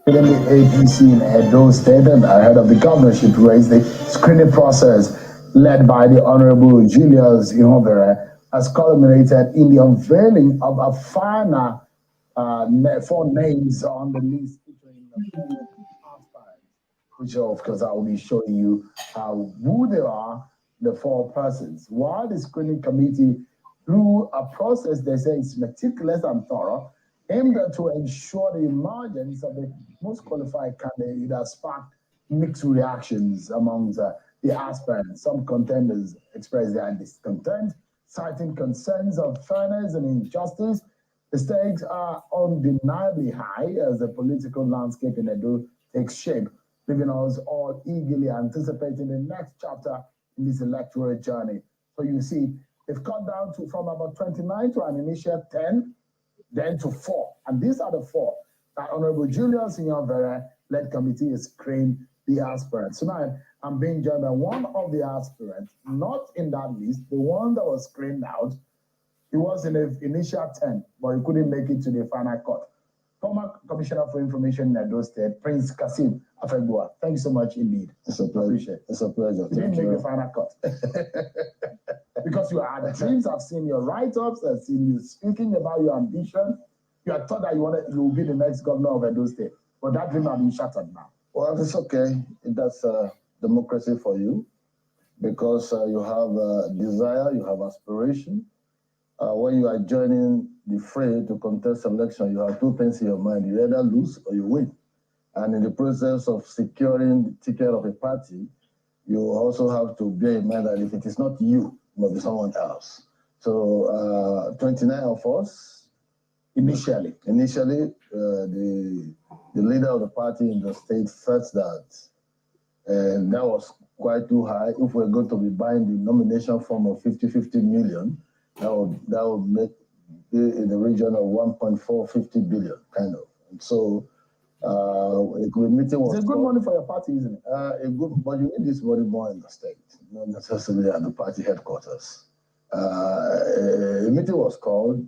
within the APC in Edo State and ahead of the governorship race, the screening process led by the Honorable Julius Ihobere has culminated in the unveiling of a final 4 names on the list featuring the 4 aspirants, which of course I will be showing you who they are, the 4 persons. While the screening committee, through a process they say is meticulous and thorough, aimed to ensure the emergence of the most qualified candidate, has sparked mixed reactions amongst the aspirants. Some contenders expressed their discontent, citing concerns of fairness and injustice. The stakes are undeniably high as the political landscape in Edo takes shape, leaving us all eagerly anticipating the next chapter in this electoral journey. So you see, they've cut down to from about 29 to an initial 10, then to 4. And these are the 4 that Honorable Julius Ihobere led committee is screened the aspirants. Tonight, I'm being joined by one of the aspirants, not in that list, the one that was screened out. He was in the initial 10, but he couldn't make it to the final cut. Former Commissioner for Information in Edo State, Prince Kassim Afegbua. Thank you so much indeed. It's a pleasure. It's a pleasure. You didn't make the final cut. Because you had dreams, I've seen your write-ups, I've seen you speaking about your ambition. You had thought that you will be the next governor of Edo State, but that dream has been shattered now. Well, it's okay. That's democracy for you, because you have desire, you have aspiration. When you are joining the fray to contest election, you have 2 things in your mind. You either lose or you win. And in the process of securing the ticket of a party, you also have to bear in mind that if it is not you, it must be someone else. So 29 of us, initially, the leader of the party in the state felt that, and that was quite too high. If we're going to be buying the nomination form of 50 million, that would make it in the region of 1.450 billion, kind of. And so a good meeting was. It's a good money for your party, isn't it? But you need this money more in the state, not necessarily at the party headquarters. A meeting was called,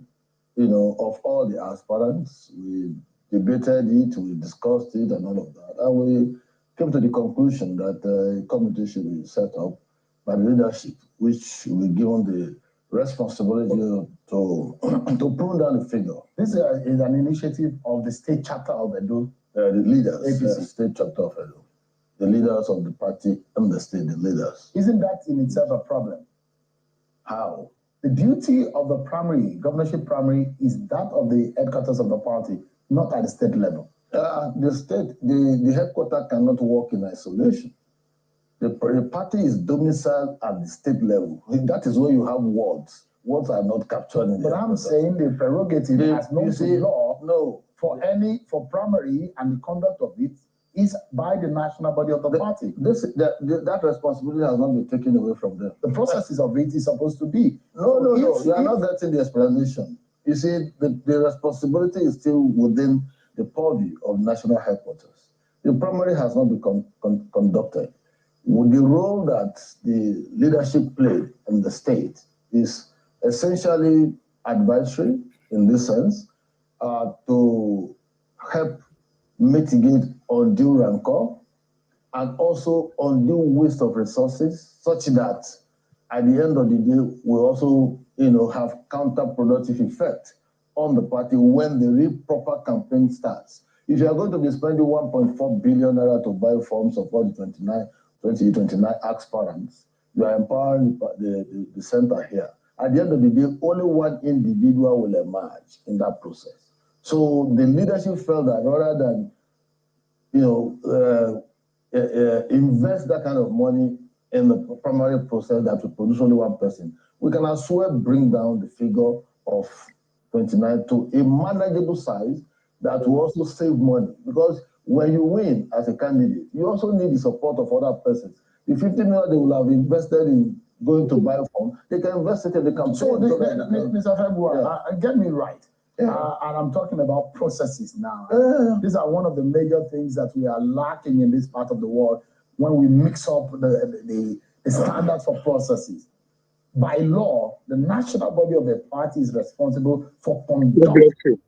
of all the aspirants. We debated it, we discussed it, and all of that, and we came to the conclusion that a committee should be set up by the leadership, which will be given the responsibility to prune down the figure. This is an initiative of the state chapter of Edo. The leaders, APC. State chapter of Edo. The leaders of the party and the state, the leaders. Isn't that in itself a problem? How? The duty of the primary, governorship primary, is that of the headquarters of the party, not at the state level. The headquarters cannot work in isolation. The party is domiciled at the state level. That is where you have wards. Wards are not captured in But I'm saying the prerogative as known to law for primary and the conduct of it is by the national body of the party. That responsibility has not been taken away from them. The processes of it is supposed to be. No, you are not getting the explanation. You see, the responsibility is still within the purview of national headquarters. The primary has not been conducted. With the role that the leadership played in the state is essentially advisory in this sense, to help mitigate undue rancor and also undue waste of resources, such that at the end of the day, we also have counterproductive effect on the party when the real proper campaign starts. If you are going to be spending 1.4 billion naira to buy forms of all the 29 aspirants, you are empowering the center here. At the end of the day, only one individual will emerge in that process. So the leadership felt that rather than, invest that kind of money in the primary process that will produce only one person, we can as well bring down the figure of 29 to a manageable size that will also save money. Because when you win as a candidate, you also need the support of other persons. The 50 million they will have invested in going to buy a form, they can invest it in the campaign. So, Mr. Afegbua, get me right. Yeah. And I'm talking about processes now. These are one of the major things that we are lacking in this part of the world when we mix up the standards for processes. By law, the national body of the party is responsible for conducting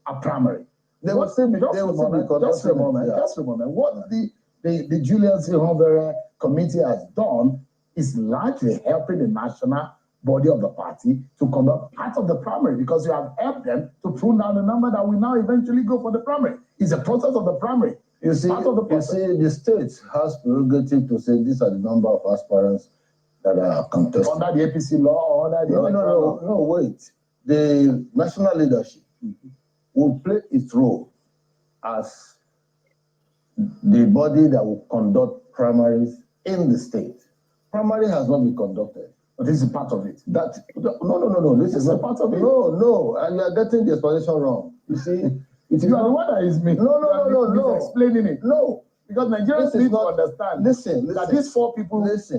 a primary. They will still be. Just a moment. What the Julius Ihonvere committee has done is largely helping the national body of the party to conduct part of the primary, because you have helped them to prune down the number that will now eventually go for the primary. It's a process of the primary. You see, the state has prerogative to say these are the number of aspirants that are contested. Under the APC law or under the... No, wait. The national leadership will play its role as the body that will conduct primaries in the state. Primary has not been conducted. But this is part of it. No. This is a part of it. No, and you are getting the explanation wrong. You see, you are the one that is me. No. Explaining it. No. Because Nigerians need to understand that these four people, just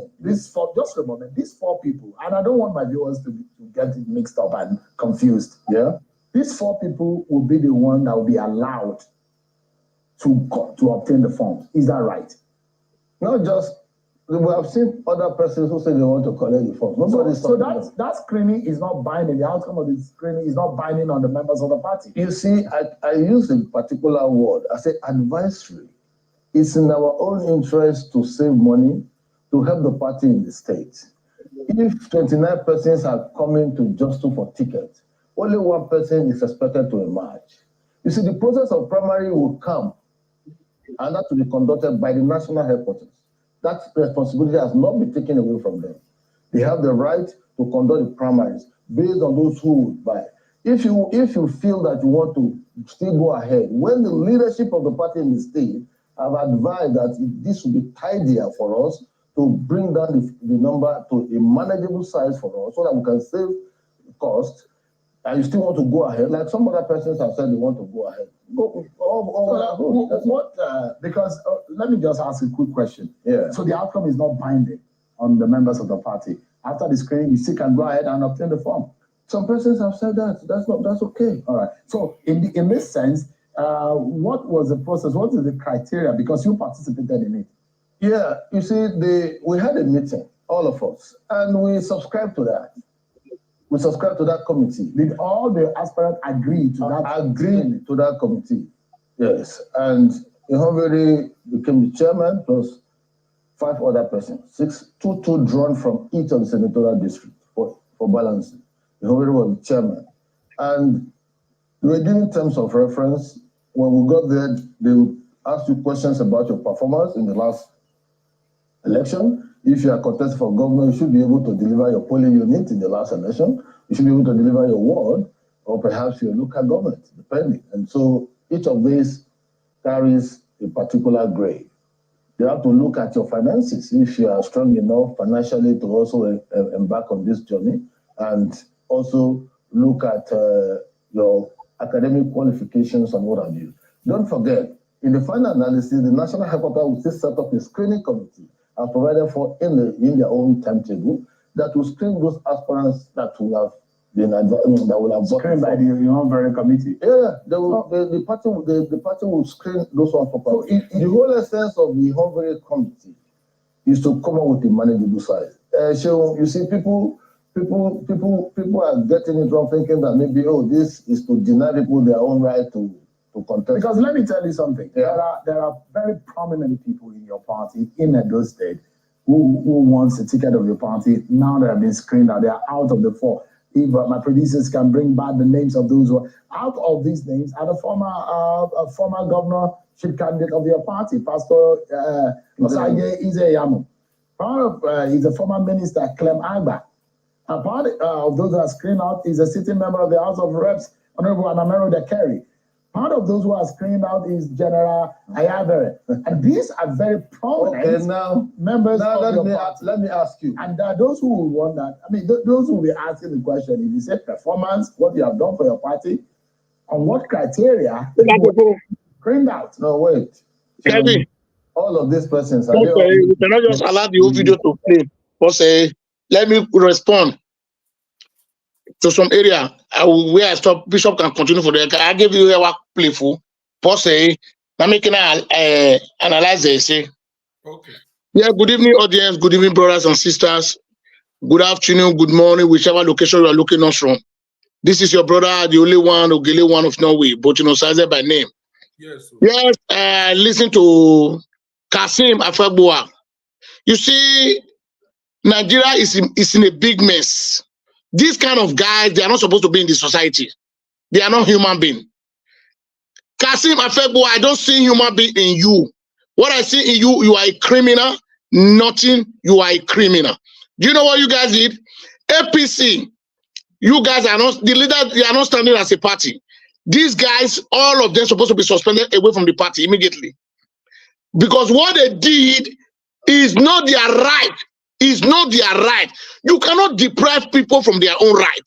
a moment, these four people, and I don't want my viewers to get it mixed up and confused. Yeah. These four people will be the one that will be allowed to obtain the forms. Is that right? Not just, we have seen other persons who say they want to collect the forms. So that screening is not binding. The outcome of the screening is not binding on the members of the party. You see, I use a particular word. I say advisory. It's in our own interest to save money, to help the party in the state. If 29 persons are coming to jostle for tickets, only one person is expected to emerge. You see, the process of primary will come, and that will be conducted by the national headquarters. That responsibility has not been taken away from them. They have the right to conduct the primaries based on those who would buy. If you feel that you want to still go ahead, when the leadership of the party in the state have advised that this will be tidier for us to bring down the number to a manageable size for us so that we can save cost, and you still want to go ahead, like some other persons have said they want to go ahead. Because let me just ask a quick question. Yeah. So the outcome is not binding on the members of the party. After the screening, you still can go ahead and obtain the form. Some persons have said that. That's okay. All right. So in this sense, what was the process? What is the criteria? Because you participated in it. Yeah. You see, we had a meeting, all of us, and we subscribed to that. We subscribed to that committee. Did all the aspirants agree to that? Agreed to that committee, yes. And Ihonvere became the chairman plus 5 other persons, 2 drawn from each of the senatorial districts for balancing. Ihonvere was the chairman. And we were given terms of reference. When we got there, they would ask you questions about your performance in the last election. If you are contesting for governor, you should be able to deliver your polling unit in the last election. You should be able to deliver your ward or perhaps your local government, depending. And so each of these carries a particular grade. You have to look at your finances if you are strong enough financially to also embark on this journey, and also look at your academic qualifications and what have you. Don't forget, in the final analysis, the national headquarters will still set up a screening committee as provided for in their own timetable that will screen those aspirants that will have been screened by the Ihonvere committee. Yeah, the party will screen those ones for party. So the whole essence of the Ihonvere committee is to come up with a manageable size. So you see, people are getting it wrong, thinking that maybe this is to deny people their own right to contest. Because let me tell you something. Yeah. There are very prominent people in your party in Edo State who wants a ticket of your party. Now they have been screened out. They are out of the 4. If my producers can bring back the names of those who are out of these names, are the former governorship candidate of your party, Pastor Osaye Izeyamu. Part of is the former minister Clem Agba. A part of those who are screened out is a sitting member of the House of Reps, Honorable Anamero Dekeri. Part of those who are screened out is General Ayavere. And these are very prominent members of your party. Let me ask you. And there are those who will wonder, those who will be asking the question, if you say performance, what you have done for your party, on what criteria you were screened out. No, wait. Kevin, all of these persons are we cannot just allow the whole video to play. Let me respond to some area where I stop. Bishop can continue for the. I give you a playful. Let me analyze this. Okay. Yeah. Good evening, audience. Good evening, brothers and sisters. Good afternoon. Good morning, whichever location you are looking us from. This is your brother, the only one, Ogele one of Norway, but sized by name. Yes. Yes, listen to Kassim Afegbua. You see, Nigeria is in a big mess. These kind of guys, they are not supposed to be in the society. They are not human beings. Kassim Afegbua, I don't see human being in you. What I see in you, you are a criminal. Nothing, you are a criminal. Do you know what you guys did? APC, you guys are not, the leaders, they are not standing as a party. These guys, all of them supposed to be suspended away from the party immediately. Because what they did is not their right. Is not their right. You cannot deprive people from their own right.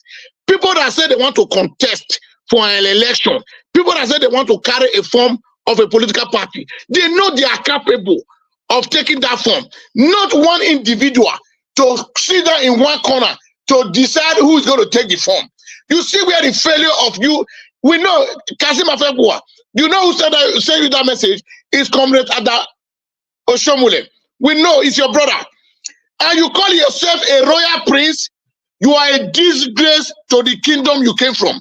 People that say they want to contest for an election, people that say they want to carry a form of a political party, they know they are capable of taking that form. Not one individual to sit down in one corner to decide who is going to take the form. You see where the failure of you, we know, Kassim Afegbua, you know who sent you that message? Is Comrade Ada Oshomole. We know it's your brother. And you call yourself a royal prince, you are a disgrace to the kingdom you came from,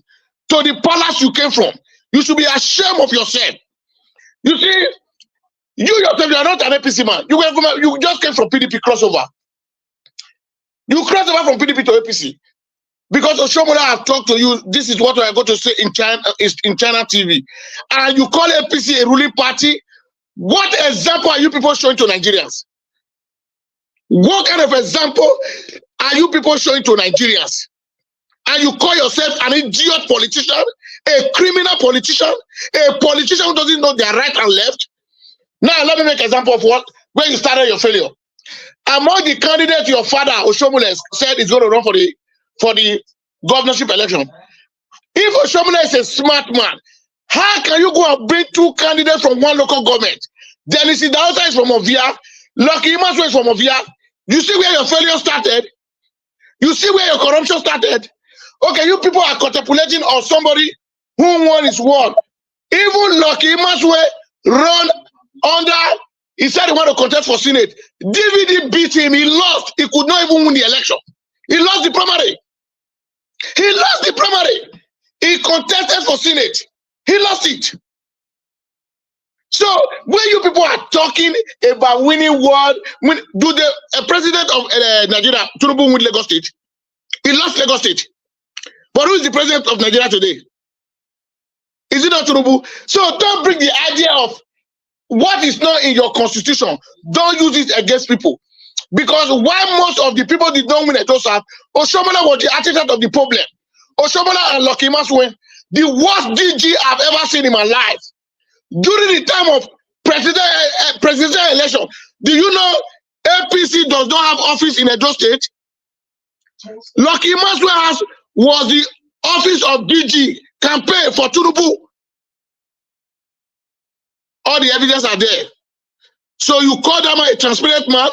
to the palace you came from. You should be ashamed of yourself. You see, you yourself, you are not an APC man. You just came from PDP crossover. You crossed over from PDP to APC. Because Oshomole has talked to you, this is what we are going to say in China TV. And you call APC a ruling party. What example are you people showing to Nigerians? What kind of example are you people showing to Nigerians? And you call yourself an idiot politician, a criminal politician, a politician who doesn't know their right and left? Now, let me make an example of where you started your failure. Among the candidates your father, Oshomole, said is going to run for the governorship election. If Oshomole is a smart man, how can you go and bring two candidates from one local government? Dennis Idausa is from Ovia, Lucky Imaswe is from Ovia. You see where your failure started? You see where your corruption started? Okay, you people are contemplating on somebody who won his word. Even Lucky Imaswe run under, he said he wanted to contest for Senate. DVD beat him, he lost. He could not even win the election. He lost the primary. He lost the primary. He contested for Senate. He lost it. So when you people are talking about winning word, do the president of Nigeria, Tinubu, win Lagos State? He lost Lagos State. But who is the president of Nigeria today? Is it not Tinubu? So don't bring the idea of what is not in your constitution. Don't use it against people. Because why most of the people did not win at Joseph, Oshomole was the architect of the problem. Oshomole and Lucky Imaswe, the worst DG I've ever seen in my life. During the time of presidential election, do you know APC does not have office in Edo State? Lucky Imaswe was the office of DG campaign for Tinubu. All the evidence are there. So you call that man a transparent man?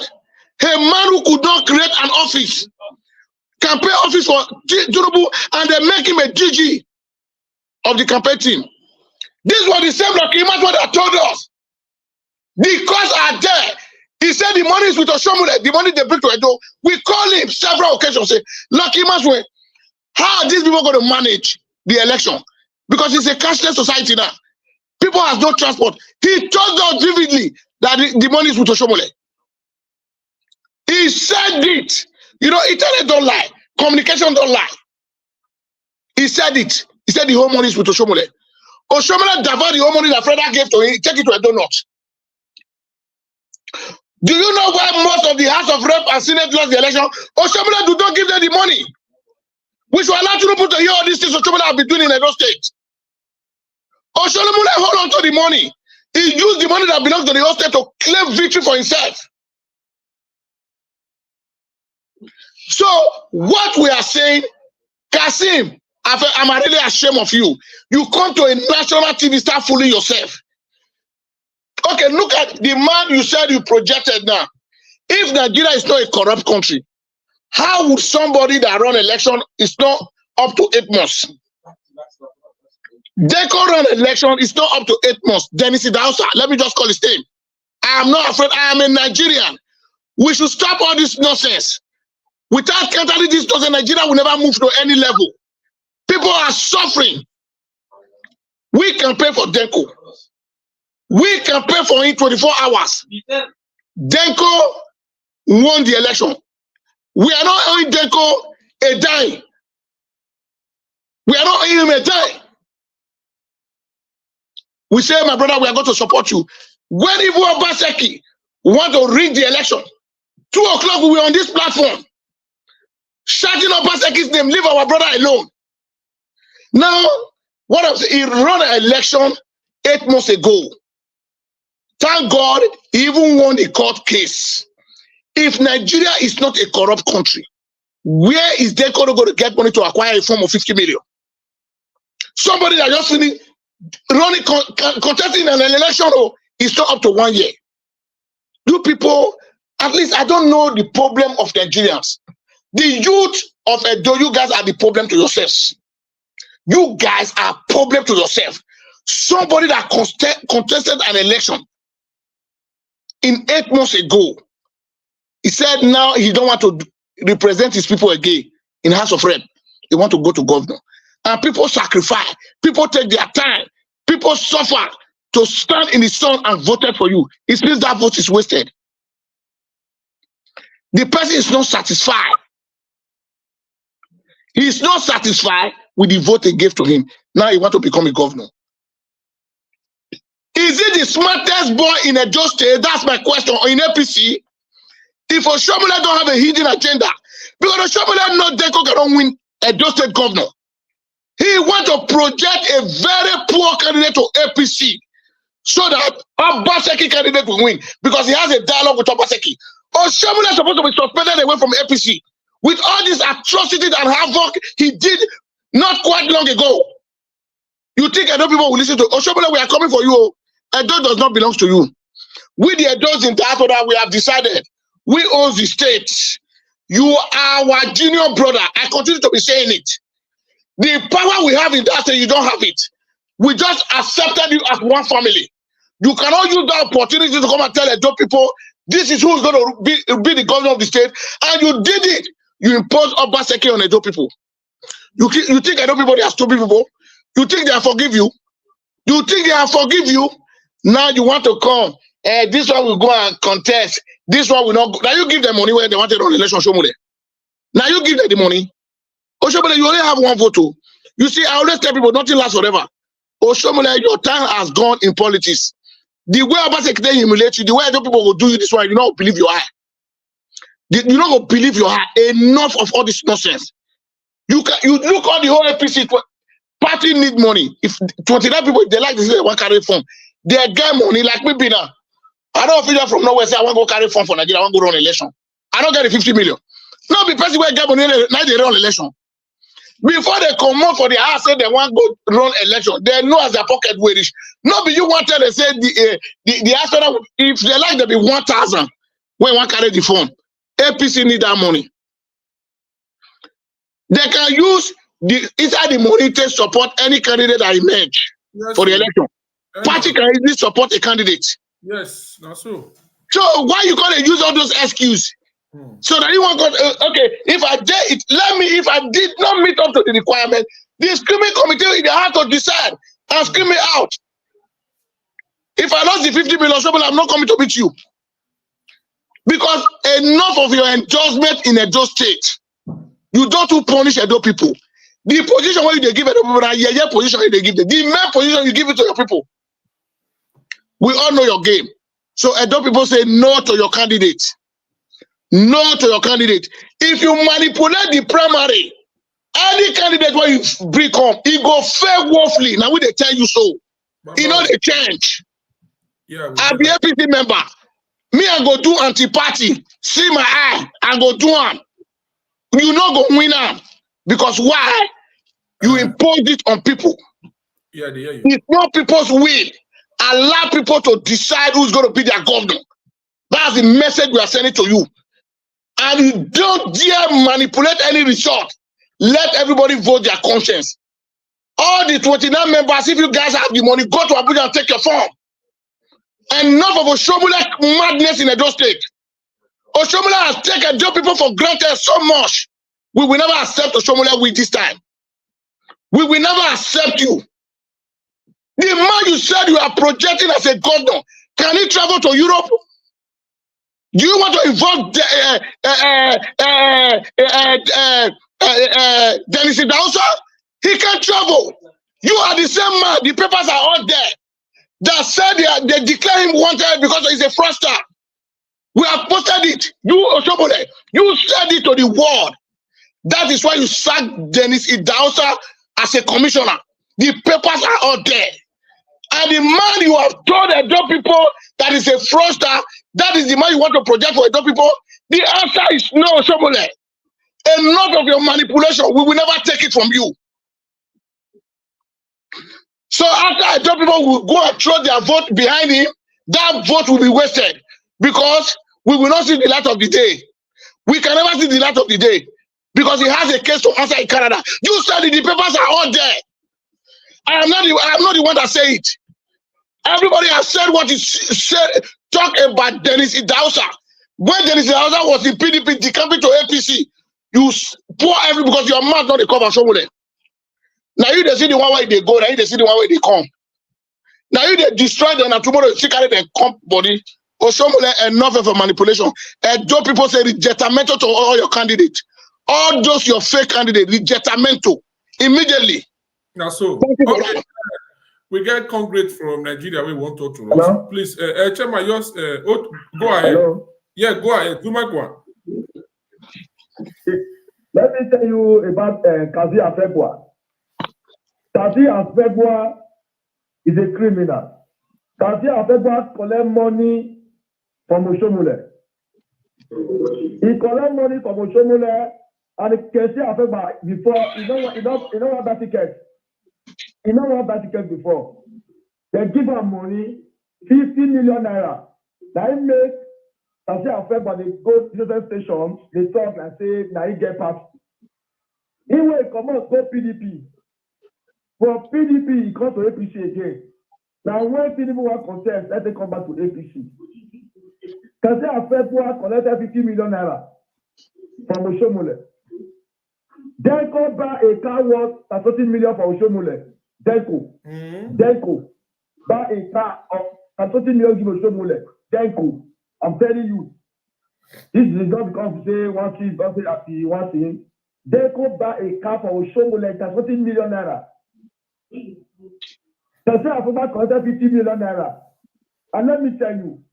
A man who could not create an office, campaign office for Tinubu, and they make him a DG of the campaign team. This was the same Lucky Imaswe that told us. The costs are there. He said the money is with Oshomole, the money they bring to Edo. We call him several occasions, say, Lucky Imaswe, how are these people going to manage the election? Because it's a cashless society now. People have no transport. He told us vividly that the money is with Oshomole. He said it. You know, internet don't lie. Communication don't lie. He said it. He said the whole money is with Oshomole. Oshomole divert the whole money that Fred gave to him, take it to a donut. Do you know why most of the House of Rep and Senate lost the election? Oshomole do not give them the money. Which will allow you to hear all these things Oshomole have been doing in Edo State. Oshomole hold on to the money. He used the money that belongs to the Edo State to claim victory for himself. So what we are saying, Kassim, I'm really ashamed of you. You come to a national TV, start fooling yourself. Okay, look at the man you said you projected now. If Nigeria is not a corrupt country, how would somebody that run election is not up to 8 months? They can run election, it's not up to 8 months. Dennis Idausa, let me just call his name. I am not afraid, I am a Nigerian. We should stop all this nonsense. Without countering this nonsense, Nigeria will never move to any level. People are suffering. We campaign for Denko. We can pay for him 24 hours. Denko won the election. We are not owing Denko a dime. We are not owing him a dime. We say, my brother, we are going to support you. When Ibu Obaseki want to rig the election, 2 o'clock we were on this platform, shouting Obaseki's name, leave our brother alone. Now, what I'm saying, he ran an election 8 months ago. Thank God, he even won a court case. If Nigeria is not a corrupt country, where is they going to get money to acquire a form of 50 million? Somebody that just finished running, contesting an election, is not up to 1 year. You people, at least I don't know the problem of Nigerians. The youth of Edo, you guys are the problem to yourselves. You guys are problem to yourself. Somebody that contested an election in 8 months ago, he said now he don't want to represent his people again in House of Rep. He want to go to governor. And people sacrifice. People take their time. People suffer to stand in the sun and voted for you. It means that vote is wasted. The person is not satisfied. He is not satisfied with the vote they gave to him. Now he wants to become a governor. Is he the smartest boy in Edo State? That's my question. Or in APC? If Oshomole don't have a hidden agenda, because Oshomole not Denko cannot win Edo State governor. He wants to project a very poor candidate to APC so that Obaseki candidate will win because he has a dialogue with Obaseki. Oshomole is supposed to be suspended away from APC with all these atrocities and havoc he did not quite long ago. You think Edo people will listen to Oshomole? We are coming for you. Edo does not belong to you. We the Edos in diaspora, we have decided we own the state. You are our junior brother. I continue to be saying it. The power we have in that state, you don't have it. We just accepted you as one family. You cannot use that opportunity to come and tell Edo people, this is who's going to be the governor of the state. And you did it. You imposed Obaseki on Edo people. You think Edo people, they are stupid people? You think they forgive you? You think they forgive you? Now you want to come. This one will go and contest. This one will not go. Now you give them money when they want to run election. Oshomole. Now you give them the money. Oshomole, you only have one vote. You see, I always tell people, nothing lasts forever. Oshomole, your time has gone in politics. The way Obaseki they humiliate you, the way other people will do you this one, you don't believe your eye. You don't believe your eye. Enough of all this nonsense. You look on the whole APC party need money. If 29 people, if they like this, they want to carry form. They get money like me be now. I don't feel from nowhere say I want to go carry form for Nigeria. I want to go run election. I don't get the 50 million. No, the person will get money now they run election. Before they come out for the house, say they want to go run election. They know as their pocket will reach. No, but you want to say the astronaut, if they like, there be 1,000 when one carry the form. APC need that money. They can use inside the money to support any candidate that emerge for the election. Party can easily support a candidate. Yes, that's so. So why you gonna use all those excuses? So that you want to okay, if I did not meet up to the requirement, the screaming committee they have to decide and scream me out. If I lost the 50 million, I'm not coming to beat you. Because enough of your endorsement in Edo State. You don't punish Edo people. The position where they give Edo people, the position they give them. The main position you give it to your people. We all know your game. So Edo people say no to your candidate. No to your candidate. If you manipulate the primary, any candidate where you bring come, it go fair woefully. Now we they tell you so. You know they change. Yeah, I'll be APC member. Me I go do anti-party. See my eye and go do am. You not go win am. Because why? You impose it on people. Yeah, they hear you. It's not people's will. Allow people to decide who's going to be their governor. That's the message we are sending to you. And you don't dare manipulate any result. Let everybody vote their conscience. All the 29 members, if you guys have the money, go to Abuja and take your form. Enough of Oshomole madness in Edo State. Oshomole has taken Edo people for granted so much. We will never accept Oshomole with this time. We will never accept you. The man you said you are projecting as a governor, can he travel to Europe? Do you want to involve Dennis Idausa? He can travel. You are the same man. The papers are all there that said they declare him wanted because he's a fraudster. We have posted it. You, Oshobole, you said it to the world. That is why you sacked Dennis Idausa as a commissioner. The papers are all there. And the man you have told Edo people that is a fraudster, that is the man you want to project for Edo people. The answer is no, Oshobole. Enough of your manipulation. We will never take it from you. So after Edo people will go and throw their vote behind him, that vote will be wasted because we will not see the light of the day. We can never see the light of the day because he has a case to answer in Canada. You said it, the papers are all there. I am not the one that say it. Everybody has said what he said. Talk about Dennis Idausa. When Dennis Idausa was in PDP, decamping to APC, you pour every because your mouth not the cover somewhere. Now you they see the one way they go, now you they see the one way they come. Now you they destroy them and tomorrow you carry them come body. Or somewhere enough of a manipulation. And those people say rejectamento to all your candidates. All those your fake candidates, rejectamento immediately. Now so okay. We get concrete from Nigeria. We want to talk to us. Hello? Please, Chairman, yours. Go ahead. Hello? Yeah, go ahead. Do my one. Let me tell you about Kassim Afegbua. Kassim Afegbua is a criminal. Kassim Afegbua collect money from Oshomole. He collect money from Oshomole and Kassim Afegbua before he don't want that ticket. He don't want that ticket before. They give him money, 50 million naira. That he make Kassim Afegbua they go to the station, they talk and say, now he get past. He will come out go PDP. For PDP, he come to APC again. Now when PDP want contest, let them come back to APC. Kassim Afegbua collected 50 million naira from Oshomole. Then come back a car worth 30 million for Oshomole. Denko buy a car of 30 million give Oshomole. Denko, I'm telling you, this is not because you say one thing, don't say happy, one thing. Denko buy a car for Oshomole 30 million naira. Kassim Afegbua collected 50 million naira. And let me tell you,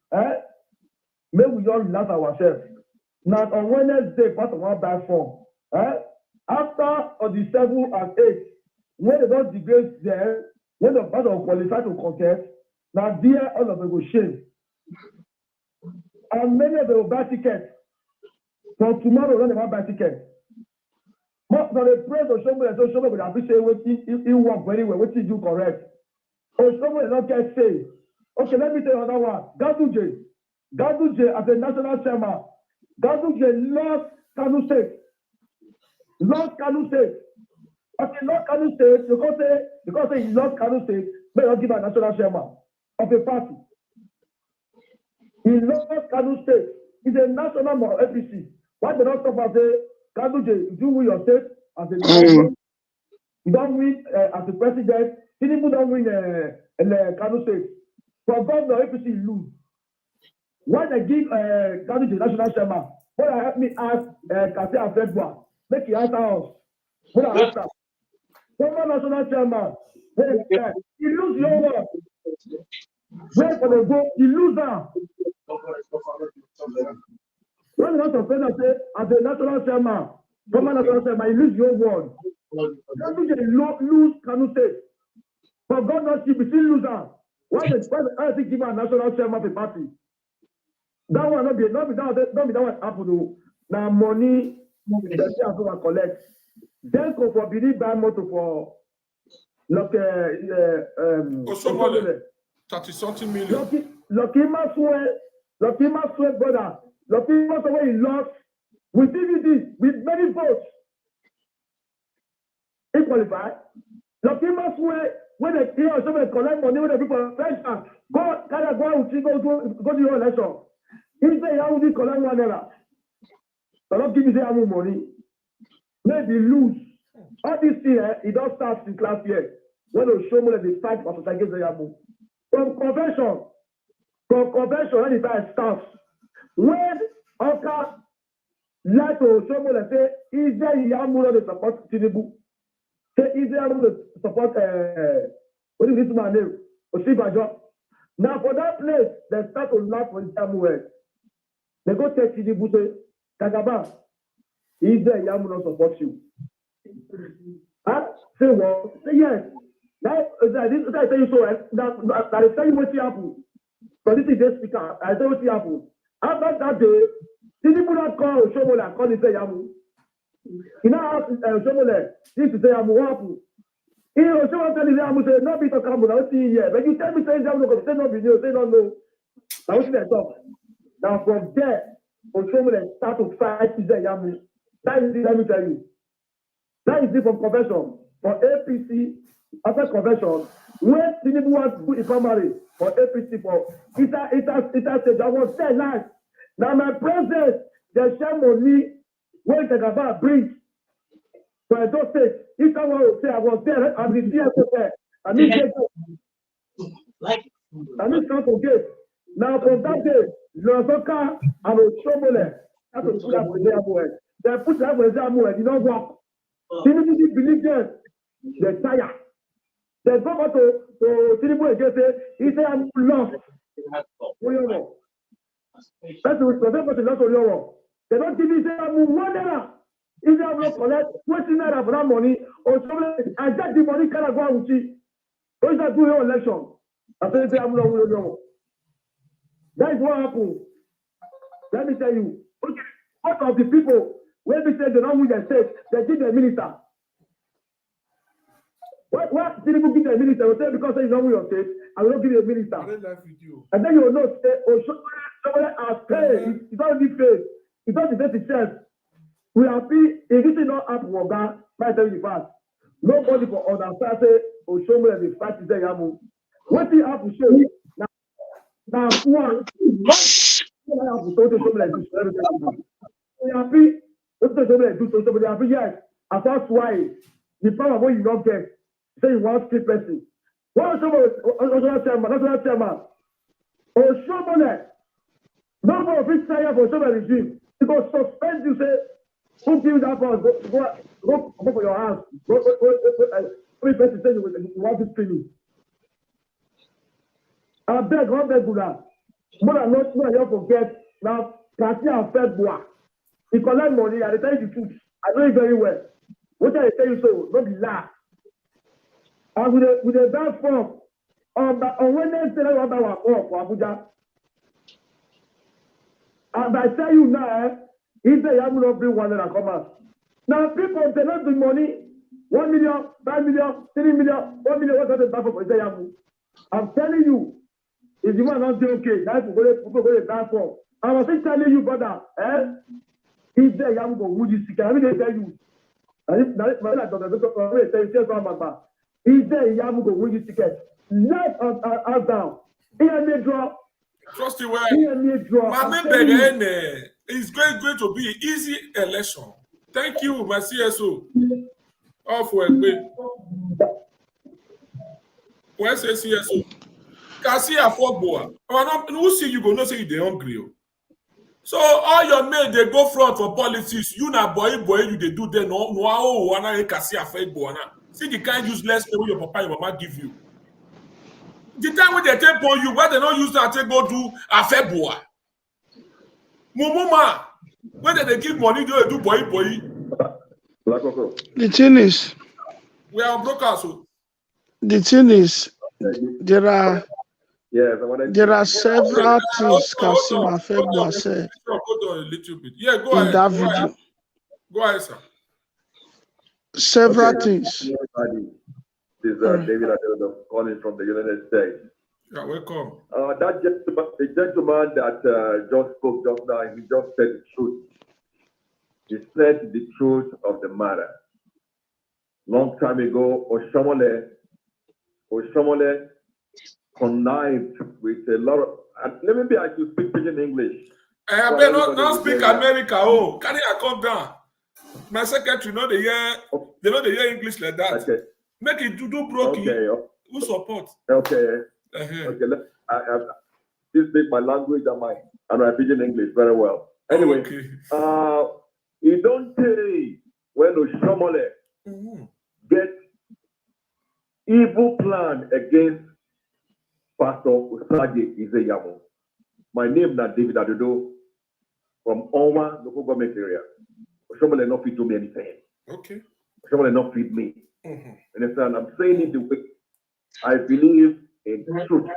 may we all relax ourselves. Now on Wednesday, part of one buy form. After on the 7th and 8th, when they don't degrade there, when the part of qualify to contest, now there all of them go shame. And many of them will buy tickets. For tomorrow, when they want buy tickets. But now they pray to Oshomole, so Oshomole will appreciate what he work very well, what he do correct. Oshomole not get saved. Okay, let me tell you another one. Ganduje as a national chairman. Ganduje lost Kano State. Okay, lost Kano State because he lost Kano State, may not give a national chairman of a party. He lost Kano State. He's a national of APC. Why they don't stop and say, Ganduje, you win your state as a national? You don't win as a president. Tinubu don't win Kano State. For governor, APC lose. Why they give Ganduje national chairman? When I help me ask Kassim Afegbua, make he answer us. When I answer, former national chairman, he lose your word. Where for the vote, he lose now. When the national president say, as a national chairman, former national chairman, he lose your word. Ganduje lose Kano State. For governorship, he still lose now. Why they give a national chairman of a party? That one not be that one happen to now money that they have to collect. Then go for believe buy motor for like Oshomole 30-something million. Lucky Maswe brother. Lucky Maswe he lost with DVD with many votes. He qualified. Lucky Maswe when they hear somebody collect money when the people fresh go carry go out go to your election. He say how would he collect $1? But don't give me say how much money. Maybe lose. All this year, he don't start since last year. when Oshomole they fight for against Yamu. From convention, when the time starts, when Oka like to Oshomole say, is there Yamu that support Tinubu? Say, is there Yamu that support, what is this man name? Oshibajo. Now for that place, they start to laugh for Yamu. They go take Tinubu say, Kagaba, is there Yamu that support you? Huh? Say what? Say yes. That I tell you so. That I tell you what happened. But this is the speaker. I tell you what happened. After that day, Tinubu not call Oshomole and call him say Yamu. He now asked Oshomole, this is say Yamu, what happened? He Oshomole tell him Yamu say, no be to come, I don't see here. But you tell me say Yamu, say no be new, say no no. Now what's the talk? Now from there, Oshomole start to fight Yamu. That is it, let me tell you. That is it from convention. For APC, after convention, when Tinubu wants to put a primary for APC for it has I was there last. Now my president, the share money when Kagaba brings for those states. If someone will say I was there, I'm the CFO there. I need to forget. Now from that day, Lozoka and Oshomole have to put that for Yamuel. They put that for Yamuel, you know what? Tinubu believe them, they're tired. They go back to Tinubu again, say, he said, I'm lost. That's the they don't give me say, I'm $1. If they have not collect $20 for that money, or something, and that the money cannot go with you. Those are doing your election. I say, I'm not. That is what happened. Let me tell you, what of the people, when we say they don't win the state, they give the minister. What did you give the minister? Will say because you don't win your state, I will not give you a minister. And then you will not say, oh, somebody has paid. It doesn't need faith. It doesn't get itself. We are happy. If this is not up for God, I tell you the fact. Nobody for understand say, oh, show me the fact is there, Yamu. What he have to show now, one, I have to show me like this. We are happy. What does somebody do? So somebody happy, yes. I thought why the power what you don't get. Say you want to person. What national chairman? Or somebody, nobody of his side for somebody regime. Because suspend you say, who give that for go for your house. Every person say you want to screen. I beg, one beg Buddha. More than not, you forget now. Kassim Afegbua. He collect money and they tell you the truth. I know it very well. What I tell you so, don't be laugh. And with a bad form, on Wednesday, I want our call for Abuja. And I tell you now, if they have not bring one and come out. Now people they not the money, 1 million, 5 million, 3 million, 1 million, what does back for Yamu? I'm telling you, if you are not doing okay, that's people go to bad form. I was telling you, brother, if they Yamu go would you see? I mean they tell you. And if my doctor tell you, is there Yamu go win this ticket? Let us down. Here may draw. Trust you well. Here may draw. It's going to be an easy election. Thank you, my CSO. Off Egbe. Where's the CSO? Kassim Afegbua. Who see you go no say you dey hungry. So all your men they go front for politics. You na boy you they do there no wana Kassim Afegbua na. See the kind useless thing your papa and your mama give you. The time when they take on you, why they don't use that to go do Afegbua? Mumuma, when they give money, they do boy. The thing is, we are brokers. So. The thing is, there are several things Kassim Afegbua said. Hold on a little bit. Yeah, go in ahead. That video. Go ahead, sir. Several things. This is David Adeodo calling from the United States. Yeah, welcome. The gentleman that just spoke just now, he just said the truth. He said the truth of the matter. Long time ago, Oshomole connived with a lot of. Let me be I should speak in English. I better not speak America. Oh, can you come down? My secretary know they hear English like that. Okay. Make it do broken. Okay. Who support? Okay. Uh-huh. Okay. This speak my language and my pidgin English very well. Anyway, Okay. You don't say when Oshomole get evil plan against Pastor Usagi Izeyamo. My name is David Adodo from Onwa local government area. Oshomole not fit to me anything. Okay. Oshomole not fit me. Understand? I'm saying it the way I believe in truth,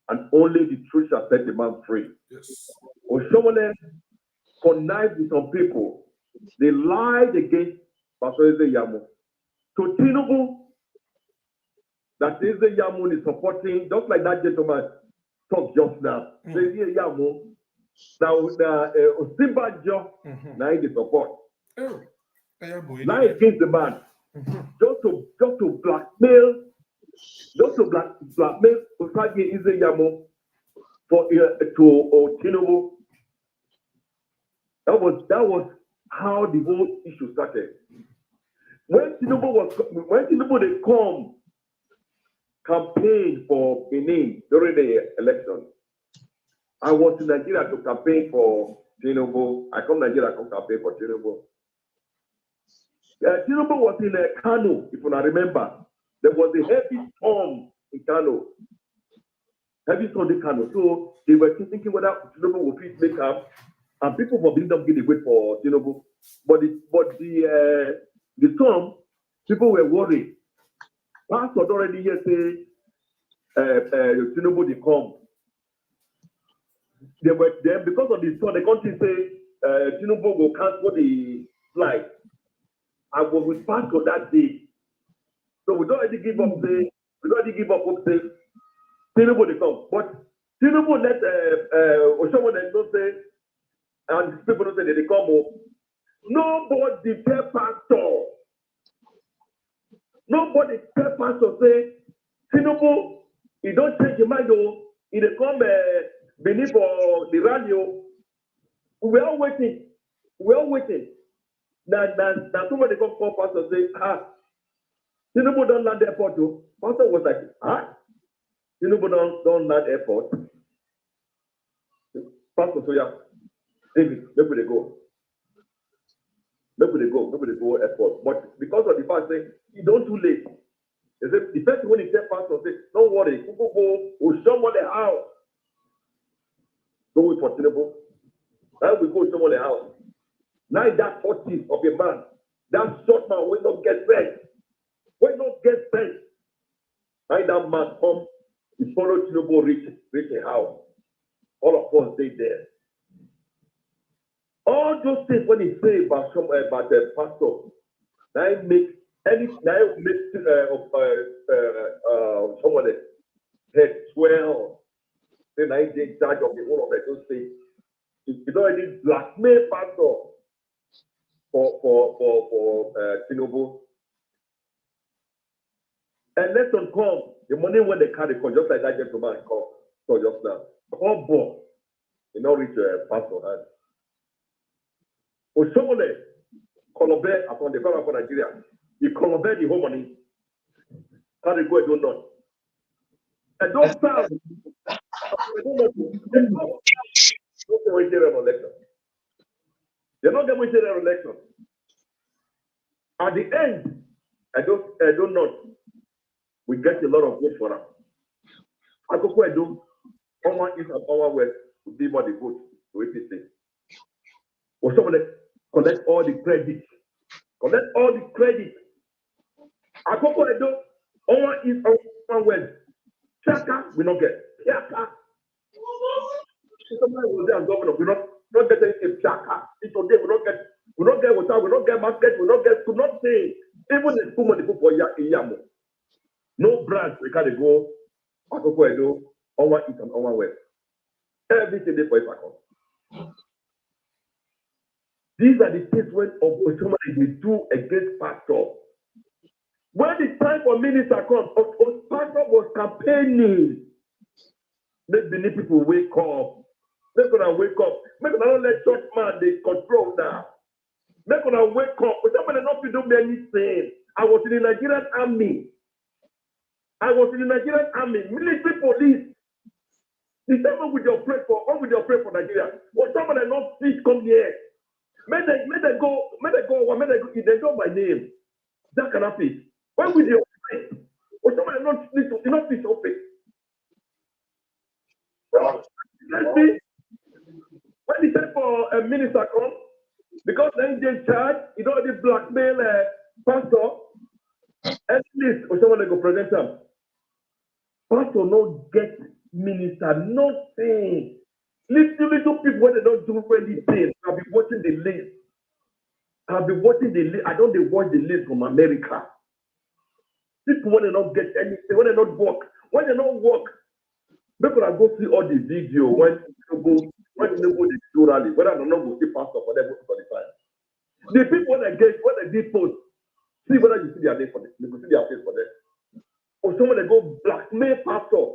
and only the truth shall set the man free. Yes. Oshomole connived with some people. They lied against Pastor Izeyamo. To Tinubu, that Izeyamo is supporting, just like that gentleman talked just now. Izeyamo, now Osinbajo, now he support. Oh. Lie against the man, just to blackmail Osage Izeyamo for to Tinubu. That was how the whole issue started. When Tinubu they come campaign for Benin during the election, I was in Nigeria to campaign for Tinubu. I come Nigeria to campaign for Tinubu. Tinubu was in Kano, if you remember. There was a heavy storm in Kano. Heavy storm in Kano. So they were thinking whether Tinubu would fit make up, and people for Benin don't get a wait for Tinubu. But the storm, people were worried. Pastor already here say Tinubu they come. They were there because of the storm. The country say Tinubu will cancel the flight. I was with Pastor that day. So we don't already give up hope say Tinubu they come. But Tinubu let Oshomo don't say, and people don't say they come home. Nobody tell Pastor. Nobody tell Pastor say Tinubu, he don't change your mind though. He dey come Benin for the radio. We are waiting. Now somebody come call Pastor say, Tinubu don't land airport too. Pastor was like, Tinubu don't land airport. Pastor so yeah, David, maybe they go. Nobody go airport. But because of the fact that he don't too late. They say, the person when he tell Pastor say, don't worry, go, we'll show the house. Don't wait for Tinubu. Now we go show the house. Now that 40 of a man, that short man will not get bent. Now that man come, he follow Tinubu reach a house. All of us stay there. All those things when he say about the pastor, now make somebody head swell. Then I take charge of the whole of those things. He already blackmail pastor for Tinubu. And lesson come, the money when they carry come, just like that gentleman call just now. Call ball, you know, reach pastor hand. Osomole, Colombe upon the power for Nigeria. He Colombe the whole money. How they go, I don't know. And those times, they're not going to their election. At the end, I don't know. We get a lot of votes for them. I go where do Oman East and Oman West to be more the vote to APC. Or somebody collect all the credit. I go where do Oman East and Oman West. Chaka, we don't get. Chaka. Somebody was there as governor, we not get anything. Chaka. Today we don't get water, we don't get market, we don't get to not say. Even the school money for Yamo. No branch we can't go. Akoko Edo, Owa East and Owa West. Everything they for Ifako. These are the things when somebody they do against pastor. When the time for minister comes, pastor was campaigning. Make the people wake up. Make them wake up. Make them not let church man they control now. Make them wake up. But somebody not to do me anything. I was in the Nigerian army. I was in the Nigerian army, military police. The time when we pray for Nigeria, or somebody not fit come here. May they go, they know my name. That cannot fit. When we pray, or somebody not fit to open. Let's see. When the time for a minister come, because then they charge, you know, the blackmail pastor, at least, or someone go present them. Pastor not get minister, nothing. Little people when they don't do anything. I'll be watching the list. I don't watch the list from America. People when they not get anything, when they not work, people are go see all the video when you go the rally, whether or not go see pastor for them for the time. The people when they did post, see whether you see their name for them, you can see their face for them. Or someone they go blackmail pastor.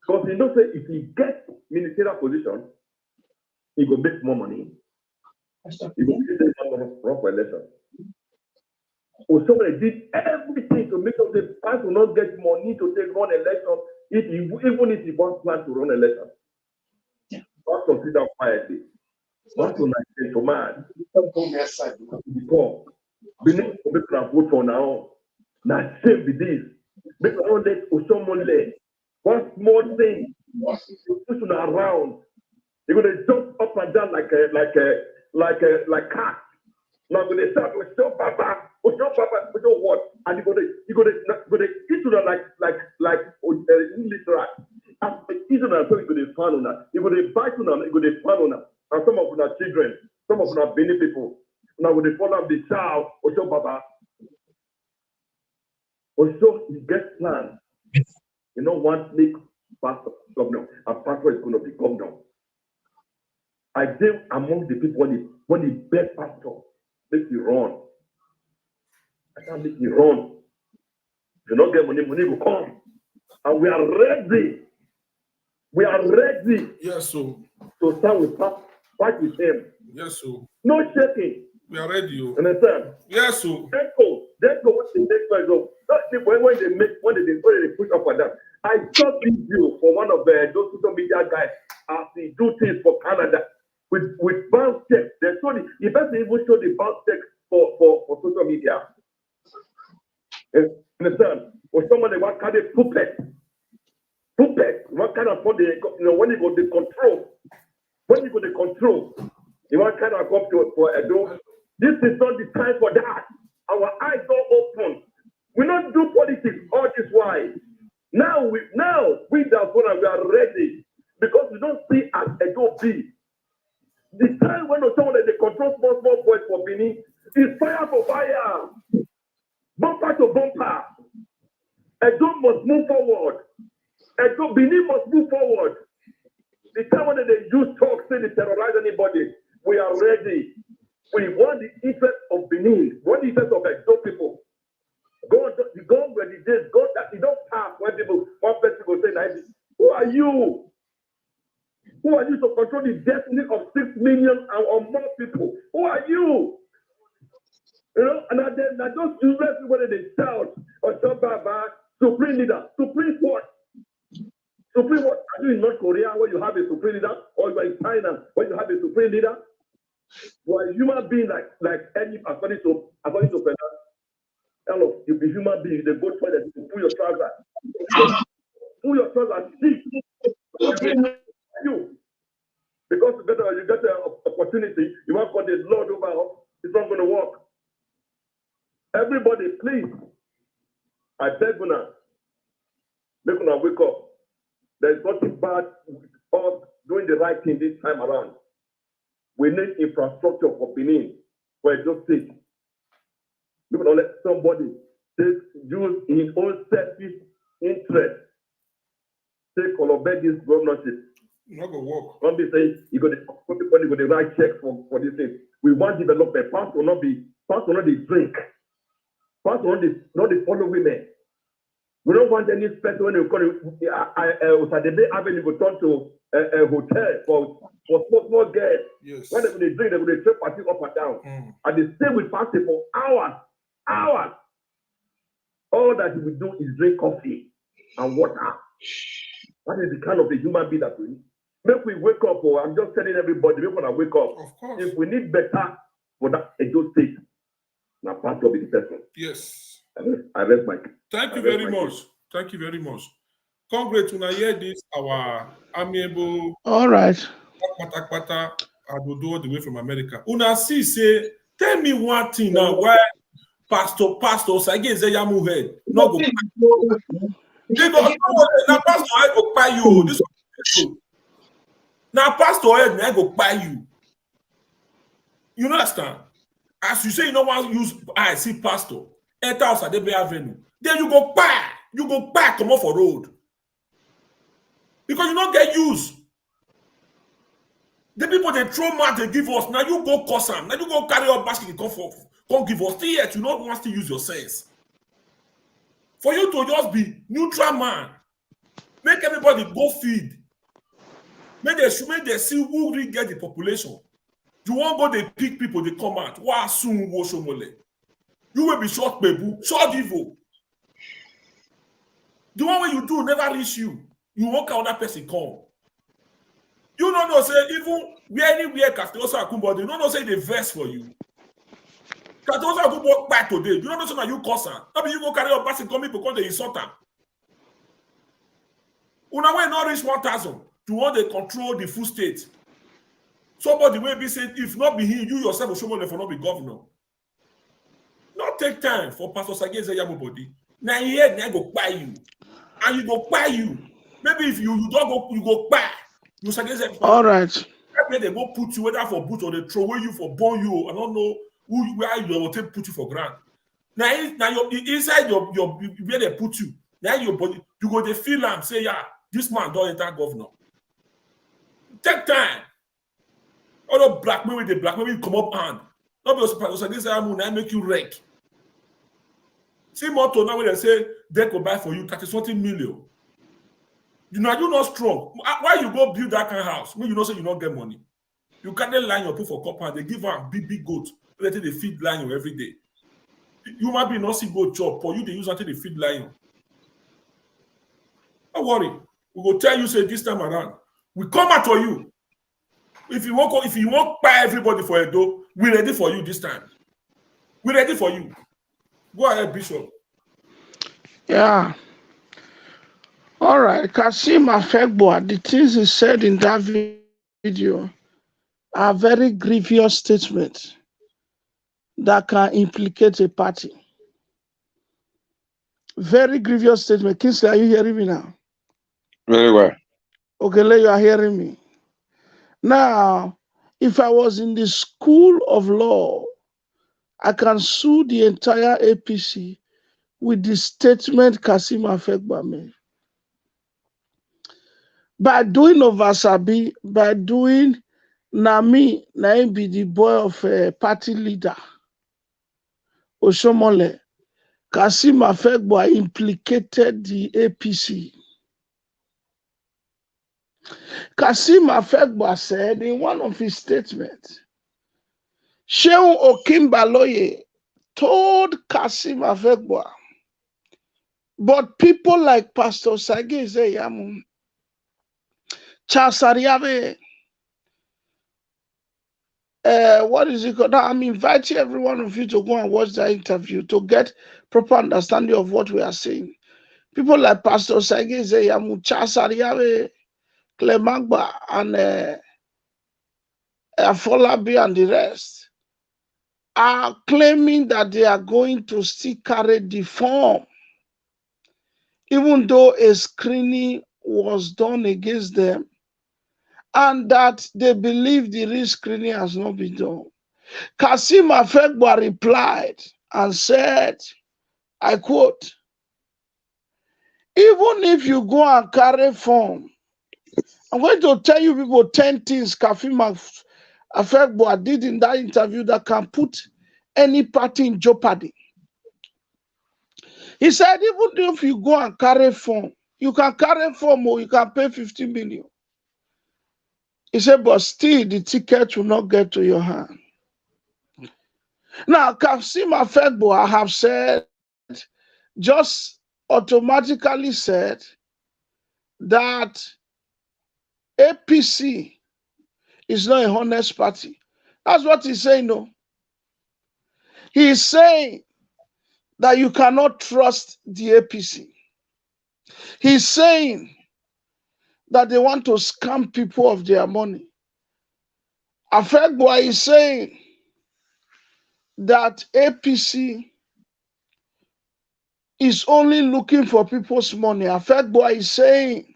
Because he knows that if he gets ministerial position, he will make more money. He will get the run for election. Or somebody did everything to make sure the pastor will not get money to take run election, even if he wants plan to run election. Pastor sit down quietly. Pastor is to man. Because we need to make a vote for now. Now, shame with this. Make a let or someone let. One small thing, push on around. You're gonna jump up and down like cat. Now when they start with show papa, what? And you're gonna eat on like literal. After eating on so you're gonna fan on that. You're gonna bite on them, you're gonna fan on them. And some of them are children, some of them are many people. Now when they follow the child, or show papa, or so he gets planned. You know, one make pastor governor, and pastor is going to be governor. I deal among the people when the best pastor makes you run. I can't make you run. If you don't get money will come. And we are ready. We are ready. Yes, so. To start with fight with him. Yes, so. No shaking. We are ready. Understand? Yes, so. Let's go. What the next one go. When they push up and down. I saw video for one of those social media guys as he do things for Canada with bounce checks. They showed the person even showed the bounce checks for social media. Understand? Or someone they want kind of puppet. What kind of fun when you go to control. When you go to control, you want kind of come to for a door. This is not the time for that. Our eyes are open. We not do politics all this while. Now we diaspora, we are ready because we don't see as a go be. The time when someone they control small boys for Benin is fire for fire, bumper to bumper. Edo must move forward. Benin must move forward. The time when they use talk, say they terrorize anybody, we are ready. We want the interest of Benin, we want the interest of Edo people. Go where the days go that you don't pass when one person will say, who are you? Who are you to control the destiny of 6 million or more people? Who are you? You know, and then those useless people when they shout or shout back, supreme leader, supreme what? Supreme what? Are you in North Korea where you have a supreme leader, or you are in China where you have a supreme leader? You are a human being like any according to Fernand. Hello, you be human being, they go toilet, you pull your trousers. Pull your trousers, you. Because you get an opportunity, you want for the Lord over us, it's not going to work. Everybody, please, I beg you now, make you wake up. There is nothing bad with us doing the right thing this time around. We need infrastructure for Benin, for Edo State. We don't let somebody use his own selfish interest. Take this governorship. Not gonna work. Don't be saying you got to write checks for this thing. We want development. Pastor will not the drink. Pastor will not the follow women. We don't want any special when you call it Osadebe Avenue will turn to a hotel for small girls. Yes. When they drink, they will trip party up and down. And they stay with pastor for hours. All that we do is drink coffee. and water. That is the kind of a human being that we need. Make we wake up, or I'm just telling everybody, make we wake up. Of course. If we need better for that Edo state, now part of the person. Yes. I rest my. Thank you very much. Thank you very much. Congrats, when I hear this, our amiable. All right. Pata I will do all the way from America. Una see say, tell me one thing now. Why pastors against the Yamu head? No go. They go. Now pastor I go buy you. This one. Now pastor head I go buy you. You understand? As you say, you don't want to use I see pastor. Enter outside the avenue. Then you go buy. You go back, come off a road. Because you don't get used. The people they throw mouth they give us. Now you go cause them. Now you go carry your basket and come give us. Still yet you don't want to use your sense. For you to just be neutral man. Make everybody go feed. Make they see who really get the population. You won't go they pick people, they come out. Wow, soon wo shomole. You will be short baby, short evil. The one way you do never reach you. You won't count that person come. You don't know, say, even where anywhere Kafteosa Akumbo, you don't know, say, they verse for you. Kafteosa Akumbo walk back today. You don't know, say, you cause her. Maybe you go carry your person come because they insult her. Una way not reach 1,000. You want to control the full state. Somebody will be saying, if not be him, you yourself will show money for not be governor. Not take time for Pastor Sage Yamu body. Now here, now go buy you. And you go buy you. Maybe if you don't go, you go buy. You suggest all right. Maybe they go put you whether for boot or they throw away you for burn you. I don't know where you will take put you for ground. Now your inside your where they put you. Now your body you go they feel and say yeah this man don't enter governor. Take time. All the black maybe the black maybe come up hand. Not because Pastor this moon I make you wreck. See motto now when they say they could buy for you 30-something million. You know, you're not strong. Why you go build that kind of house when you know say you don't get money? You can't line your put for copper. They give her big goat. They feed lion every day. You might be not see goat chop, or you they use until they feed lion. Don't worry. We will tell you say this time around. We come out for you. If you won't buy everybody for a dough, we're ready for you this time. We're ready for you. Go ahead, Bishop. Yeah. All right, Kassim Afegbua, the things he said in that video are very grievous statements that can implicate a party. Very grievous statement. Kingsley, are you hearing me now? Very well. Okay, you are hearing me. Now, if I was in the school of law, I can sue the entire APC with the statement Kassim Afegbua made. By doing Ovasabi, by doing Nami, na be the boy of a party leader, Oshomole, Kassim Afegbua implicated the APC. Kassim Afegbua said in one of his statements, Shehu Okimbaloye told Kassim Afegbua, but people like Pastor Sage Zeyamu, Chasariave, what is it called? Now, I'm inviting every one of you to go and watch that interview to get proper understanding of what we are saying. People like Pastor Sage Zeyamu, Chasariave, Clemagba, and Afolabi and the rest are claiming that they are going to still carry the form, even though a screening was done against them, and that they believe the re-screening has not been done. Kassim Afegbua replied and said, I quote, even if you go and carry form, I'm going to tell you people 10 things Kassim Afegbua did in that interview that can put any party in jeopardy. He said, even if you go and carry form, you can carry form or you can pay 50 million. He said, but still the ticket will not get to your hand. Now, Kassim Afegbua have said, just automatically said that APC is not a honest party. That's what he's saying, no. He's saying that you cannot trust the APC. He's saying that they want to scam people of their money. Afegbua is saying that APC is only looking for people's money. Afegbua is saying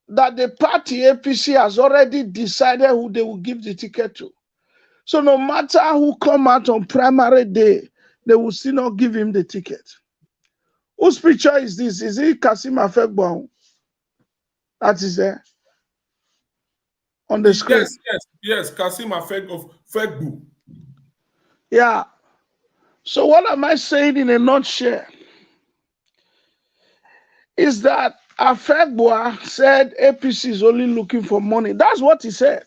that the party APC has already decided who they will give the ticket to. So no matter who come out on primary day, they will still not give him the ticket. Whose picture is this? Is it Kassim Afegbua? That is there on the screen. Yes. Kassim Afegbua. Yeah. So what am I saying in a nutshell? Is that Afegbua said APC is only looking for money. That's what he said.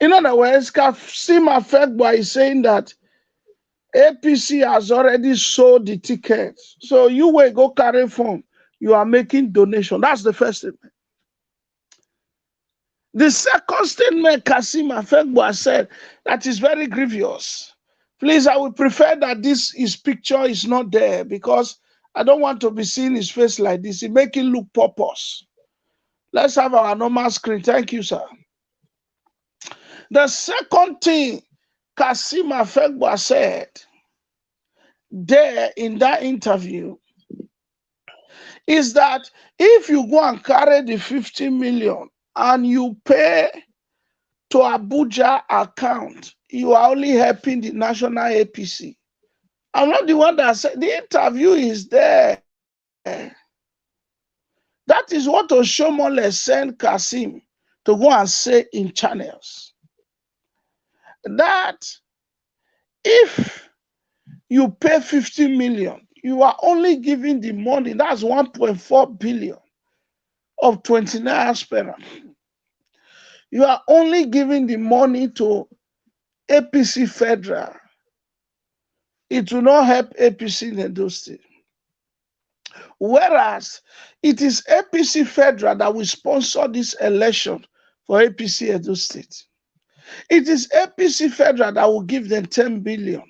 In other words, Kassim Afegbua is saying that APC has already sold the tickets. So you will go carry form. You are making donation. That's the first statement. The second statement Kassim Afegbua said that is very grievous. Please, I would prefer that his picture is not there because I don't want to be seeing his face like this. It make it look purpose. Let's have our normal screen. Thank you, sir. The second thing Kassim Afegbua said there in that interview is that if you go and carry the 50 million and you pay to Abuja account, you are only helping the national APC. I'm not the one that said the interview is there. That is what Oshomole sent Kassim to go and say in channels. That if you pay 50 million, you are only giving the money, that's 1.4 billion of 29 aspirants. You are only giving the money to APC Federal. It will not help APC in Edo State. Whereas it is APC Federal that will sponsor this election for APC Edo State. It is APC Federal that will give them 10 billion.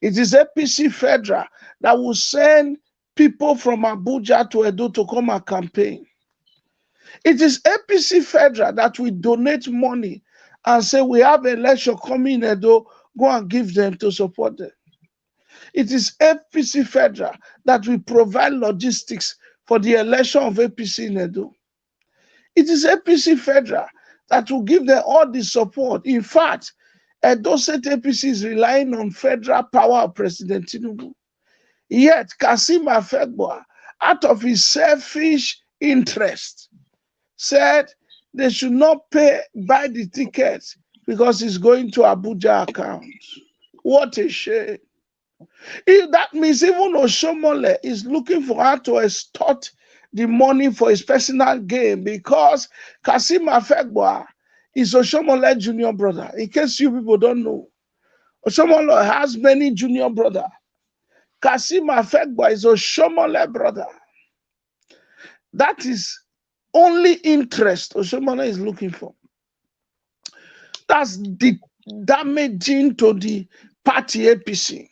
It is APC Federal that will send people from Abuja to Edo to come and campaign. It is APC Federal that will donate money and say we have an election coming in Edo, go and give them to support them. It is APC Federal that will provide logistics for the election of APC in Edo. It is APC Federal that will give them all the support. In fact, Edo State APC is relying on federal power of President Tinubu. Yet, Kassim Afegbua, out of his selfish interest, said they should not buy the tickets because it's going to Abuja account. What a shame. That means even Oshomole is looking for how to extort the money for his personal gain because Kassim Afegbua is Oshomole junior brother. In case you people don't know, Oshomole has many junior brothers. Kassim Afegbua is Oshomole brother. That is only interest Oshomole is looking for. That's the damaging to the party APC.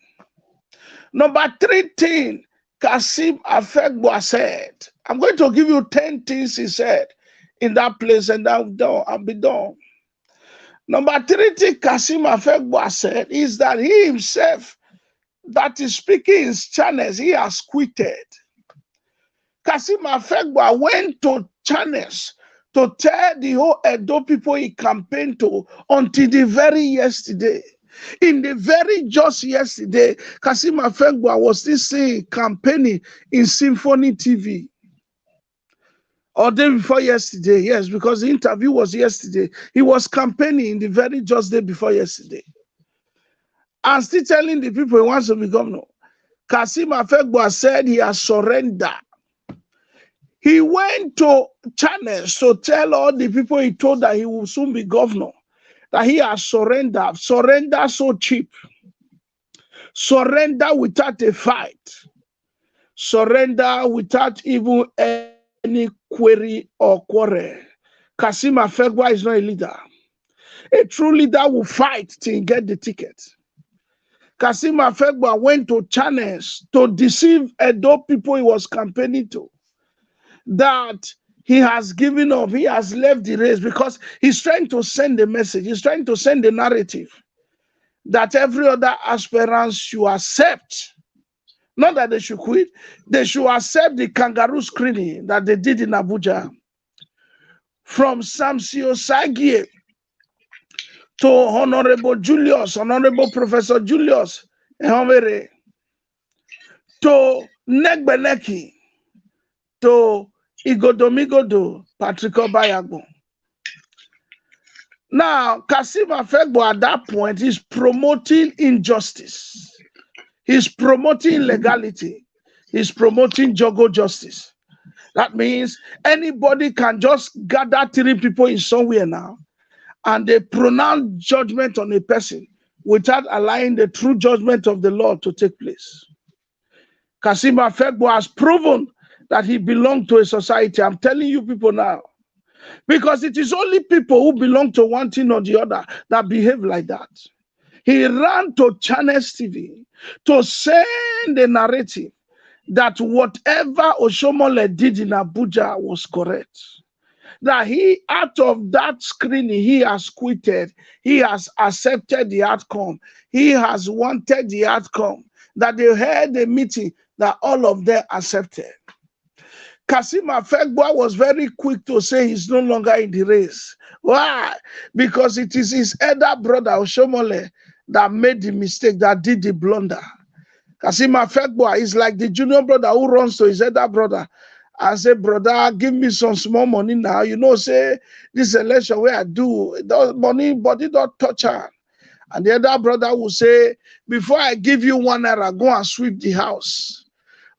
Number 3 thing Kassim Afegbua said. I'm going to give you 10 things he said in that place and I'll be done. Number 3 thing Kassim Afegbua said is that he himself that is speaking in channels, he has quitted. Kassim Afegbua went to channels to tell the whole Edo people he campaigned to until the very yesterday. In the very just yesterday, Kassim Afegbua was still saying campaigning in Symphony TV. Or day before yesterday, yes, because the interview was yesterday. He was campaigning in the very just day before yesterday. And still telling the people he wants to be governor. Kassim Afegbua said he has surrendered. He went to channels to tell all the people he told that he will soon be governor, that he has surrendered. Surrender so cheap. surrender without a fight, surrender without even any query or quarrel. Kassim Afegbua is not a leader. A true leader will fight till get the ticket. Kassim Afegbua went to channels to deceive Edo people he was campaigning to, that he has given up, he has left the race, because he's trying to send a message, he's trying to send a narrative that every other aspirant should accept. Not that they should quit, they should accept the kangaroo screening that they did in Abuja. From Samsio Sagie to Honorable Professor Julius Ehomere, to Negbeneki, to Igodomigodo, Patrick Obayagbo. Now, Kassim Afegbua at that point is promoting injustice. He's promoting illegality. He's promoting jogo justice. That means anybody can just gather 3 people in somewhere now, and they pronounce judgment on a person without allowing the true judgment of the law to take place. Kassim Afegbua has proven that he belonged to a society. I'm telling you people now, because it is only people who belong to one thing or the other that behave like that. He ran to Channels TV to send a narrative that whatever Oshomole did in Abuja was correct. That he, out of that screening, he has quitted, he has accepted the outcome, he has wanted the outcome, that they had a meeting that all of them accepted. Kassim Afegbua was very quick to say he's no longer in the race. Why? Because it is his elder brother, Oshomole, that made the mistake, that did the blunder. Kassim Afegbua is like the junior brother who runs to his elder brother and say, brother, give me some small money now. You know, say, this election where I do, those money, body don't touch her. And the other brother will say, before I give you 1 naira, go and sweep the house.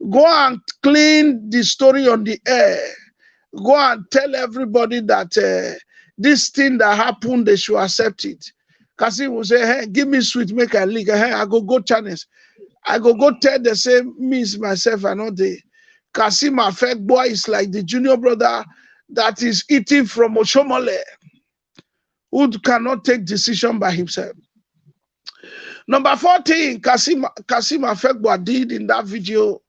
Go and clean the story on the air. Go and tell everybody that this thing that happened, they should accept it. Kassim will say, hey, give me sweet, make a leak. Hey, I go channels. I go tell the same means myself and all day. Kassim Afegbua is like the junior brother that is eating from Oshomole, who cannot take decision by himself. Number 14, Kassim Afegbua did in that video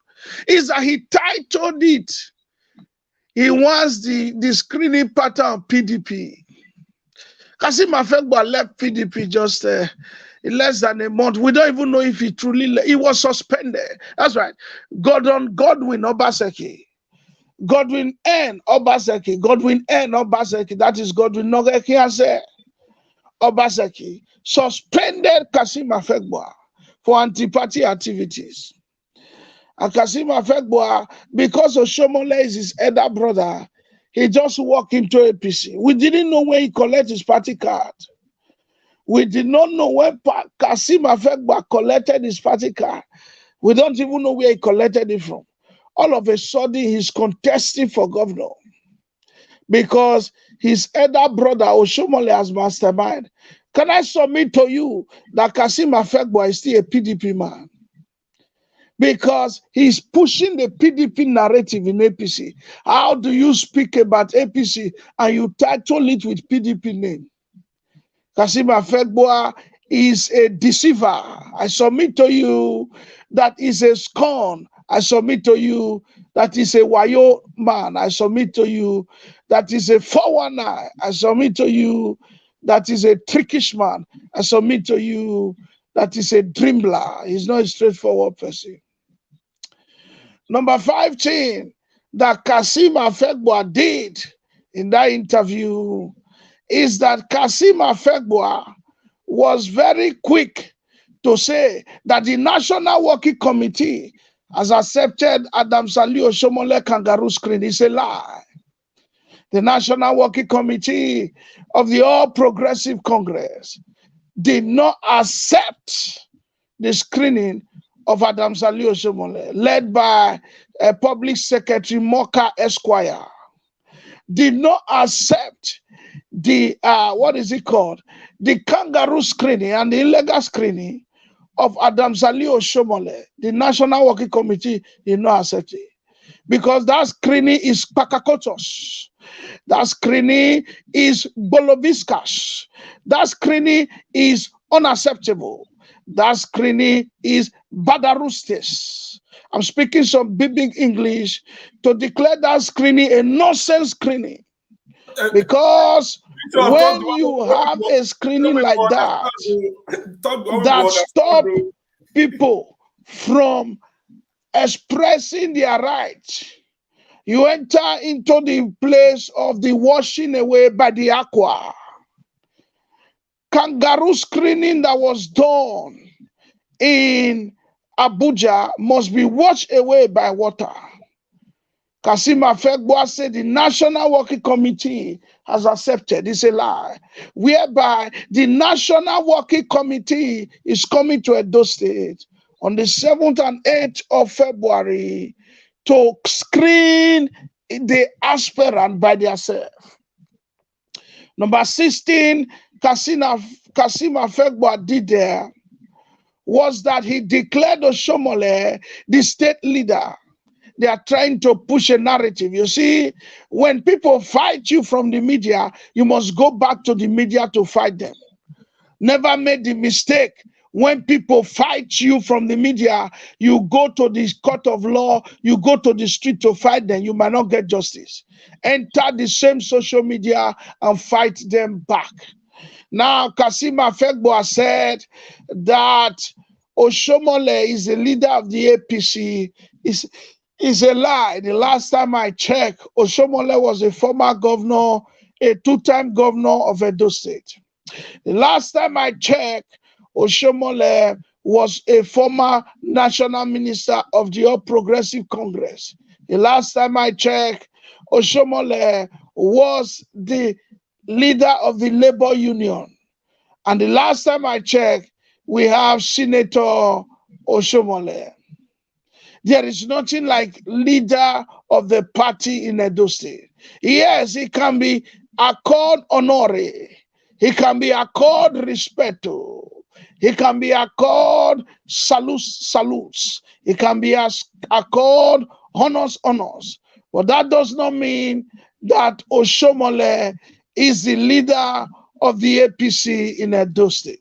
is that he titled it, he wants the screening pattern of PDP. Kassim Afegbua left PDP just in less than a month. We don't even know if he truly left. He was suspended. That's right. Godwin Obaseki. Godwin N. Obaseki. That is Godwin Nogekiase Obaseki. Suspended Kassim Afegbua for anti-party activities. And Kassim Afegbua, because Oshomole is his elder brother, he just walked into APC. We didn't know where he collected his party card. We did not know where Kassim Afegbua collected his party card. We don't even know where he collected it from. All of a sudden, he's contesting for governor because his elder brother, Oshomole, has mastermind. Can I submit to you that Kassim Afegbua is still a PDP man? Because he's pushing the PDP narrative in APC. How do you speak about APC and you title it with PDP name? Kassim Afegbua is a deceiver. I submit to you that is a scorn. I submit to you that is a wayo man. I submit to you that is a 419. I submit to you that is a trickish man. I submit to you that is a dreamer. He's not a straightforward person. Number 15 that Kassim Afegbua did in that interview is that Kassim Afegbua was very quick to say that the National Working Committee has accepted Adams Ali Oshomole kangaroo screen. It's a lie. The National Working Committee of the All Progressive Congress did not accept the screening of Adams Ali Oshomole, led by Public Secretary Moka Esquire, did not accept the, the kangaroo screening and the illegal screening of Adam Salio Shomole, the National Working Committee did not accept it. Because that screening is pakakotos. That screening is boloviskas. That screening is unacceptable. That screening is badarustes. I'm speaking some big English to declare that screening a nonsense screening. Because when you have a screening like that, that stop people from expressing their rights, you enter into the place of the washing away by the aqua. Kangaroo screening that was done in Abuja must be washed away by water. Kassim Afegbua said the National Working Committee has accepted. It's a lie. Whereby the National Working Committee is coming to Edo State on the 7th and 8th of February to screen the aspirant by themselves. Number 16, Kassim Afegbua did there was that he declared Oshomole the state leader. They are trying to push a narrative. You see, when people fight you from the media, you must go back to the media to fight them. Never make the mistake when people fight you from the media, you go to the court of law, you go to the street to fight them, you might not get justice. Enter the same social media and fight them back. Now, Kassim Afegbua said that Oshomole is the leader of the APC. Is a lie. The last time I checked, Oshomole was a former governor, a two-time governor of Edo State. The last time I checked, Oshomole was a former national minister of the All Progressive Congress. The last time I checked, Oshomole was the leader of the Labor Union. And the last time I checked, we have Senator Oshomole. There is nothing like leader of the party in Edo State. Yes, it can be accord honore. He can be accord respeto. He can be accord salutes. He can be accord honors. But that does not mean that Oshomole is the leader of the APC in Edo State.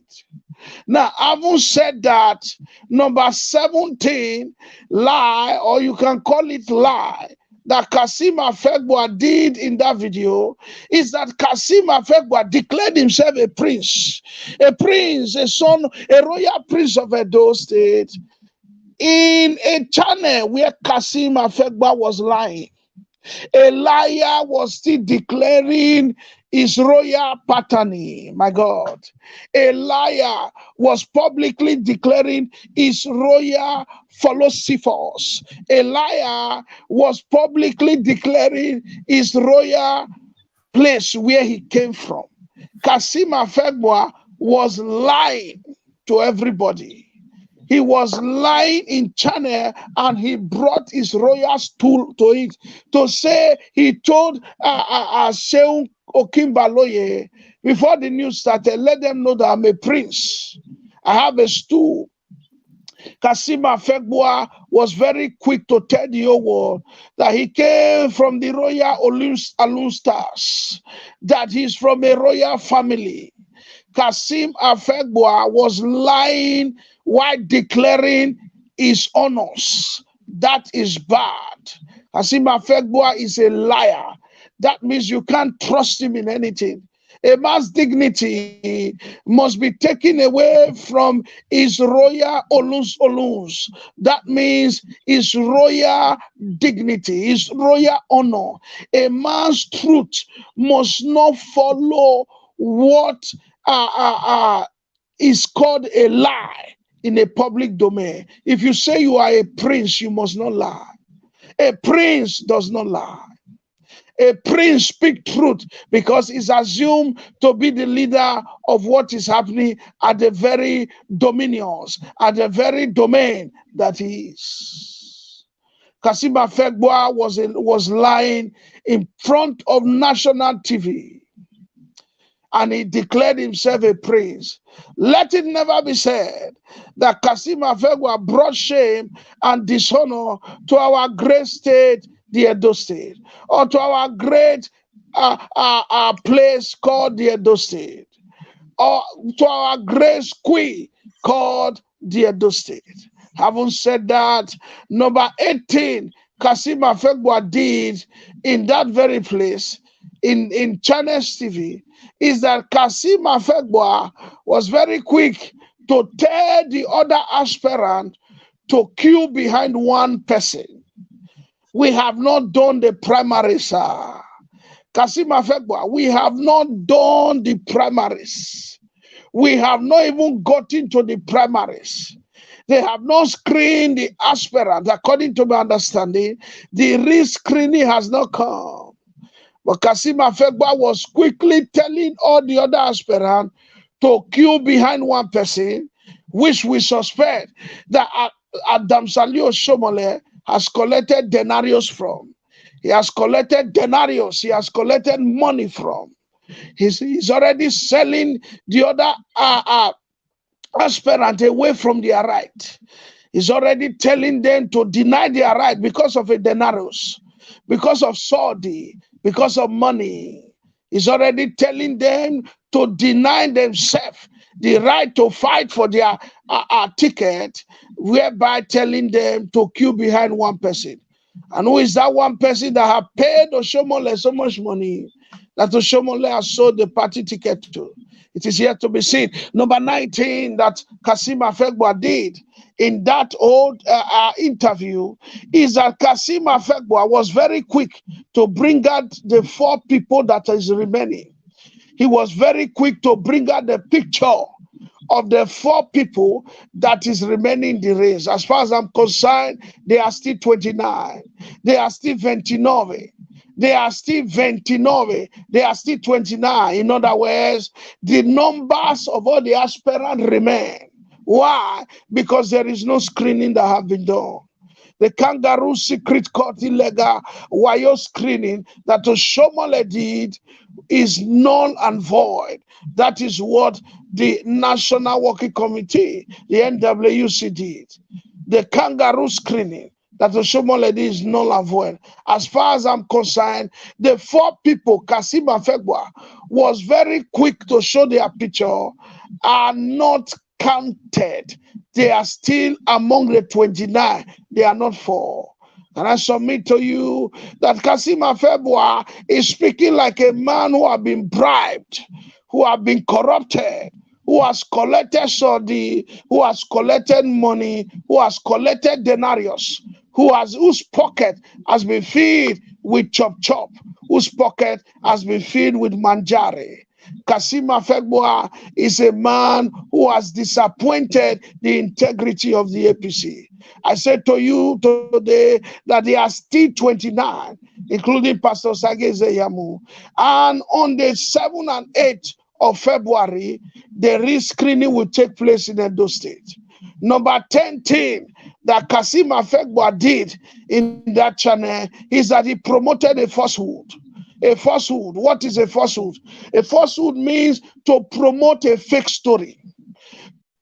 Now, having said that, number 17 lie, or you can call it lie, that Kassim Afegbua did in that video is that Kassim Afegbua declared himself a prince, a son, a royal prince of Edo State, in a channel where Kassim Afegbua was lying. A liar was still declaring his royal paternity, my God. A liar was publicly declaring his royal philosophers. A liar was publicly declaring his royal place where he came from. Kassim Afegbua was lying to everybody. He was lying in channel and he brought his royal stool to it to say he told Seun Okimbaloye before the news started, let them know that I'm a prince. I have a stool. Kassim Afegbua was very quick to tell the whole world that he came from the royal Alun Stars, that he's from a royal family. Kassim Afegbua was lying while declaring his honors. That is bad. Kassim Afegbua is a liar. That means you can't trust him in anything. A man's dignity must be taken away from his royal oluns. That means his royal dignity, his royal honor. A man's truth must not follow what is called a lie in a public domain. If you say you are a prince, you must not lie. A prince does not lie. A prince speaks truth because he's assumed to be the leader of what is happening at the very dominions, at the very domain that he is. Kassim Afegbua was lying in front of national TV. and he declared himself a prince. Let it never be said that Kassim Afegbua brought shame and dishonor to our great state, the Edo State, or to our great place called the Edo State, or to our great squee called the Edo State. Having said that, number 18, Kassim Afegbua did in that very place, in Channels TV, is that Kassim Afegbua was very quick to tell the other aspirant to queue behind one person. We have not done the primaries, sir. Kassim Afegbua, we have not done the primaries. We have not even gotten to the primaries. They have not screened the aspirant. According to my understanding, the re-screening has not come. But Kassim Afegbua was quickly telling all the other aspirants to queue behind one person, which we suspect that Adam Salio Shomole has collected denarius from. He has collected denarius. He has collected money from. He's already selling the other aspirant away from their right. He's already telling them to deny their right because of a denarius, because of Saudi, because of money. He's already telling them to deny themselves the right to fight for their ticket, whereby telling them to queue behind one person. And who is that one person that have paid Oshomole so much money that Oshomole has sold the party ticket to? It is yet to be seen. Number 19 that Kassim Afegbua did in that old interview is that Kassim Afegbua was very quick to bring out the 4 people that is remaining. He was very quick to bring out the picture of the 4 people that is remaining in the race. As far as I'm concerned, they are still 29. They are still 29. They are still 29. They are still 29. In other words, the numbers of all the aspirants remain. Why? Because there is no screening that have been done. The kangaroo secret court illegal wire screening that Oshomole did is null and void. That is what the National Working Committee, the NWC, did. The kangaroo screening that Oshomole did is null and void. As far as I'm concerned, the 4 people, Kassim Afegbua, was very quick to show their picture, are not counted. They are still among the 29. They are not 4. And I submit to you that Kassim Afegbua is speaking like a man who has been bribed, who has been corrupted, who has collected Saudi, who has collected money, who has collected denarius, whose pocket has been filled with chop, whose pocket has been filled with manjari. Kassim Afegbua is a man who has disappointed the integrity of the APC. I said to you today that they are still 29, including Pastor Sage Zeyamu. And on the 7th and 8th of February, the re-screening will take place in Edo State. Number 10 thing that Kassim Afegbua did in that channel is that he promoted a falsehood. A falsehood. What is a falsehood? A falsehood means to promote a fake story.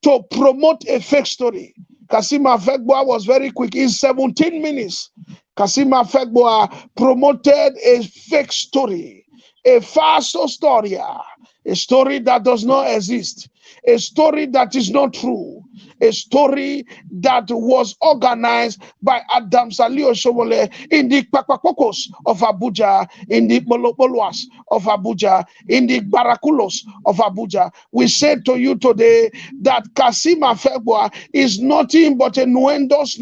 To promote a fake story. Kassim Afegbua was very quick. In 17 minutes, Kassim Afegbua promoted a fake story. A false story. A story that does not exist. A story that is not true. A story that was organized by Adam Salio Shomole in the Kpakpakpokos of Abuja, in the Boloboloas of Abuja, in the Barakulos of Abuja. We said to you today that Kassim Afegbua is nothing but a nuendos.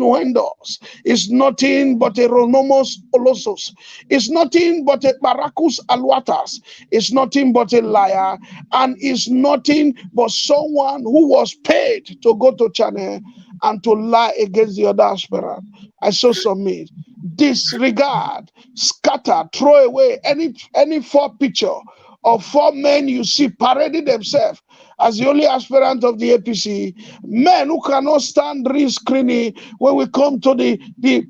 It's nothing but a ronomos olosos. It's nothing but a barakus alwatas. It's nothing but a liar, and is nothing but someone who was paid to go to channel and to lie against the other aspirant. I so submit, disregard, scatter, throw away any 4 picture of 4 men you see parading themselves as the only aspirant of the APC, men who cannot stand re-screening when we come to the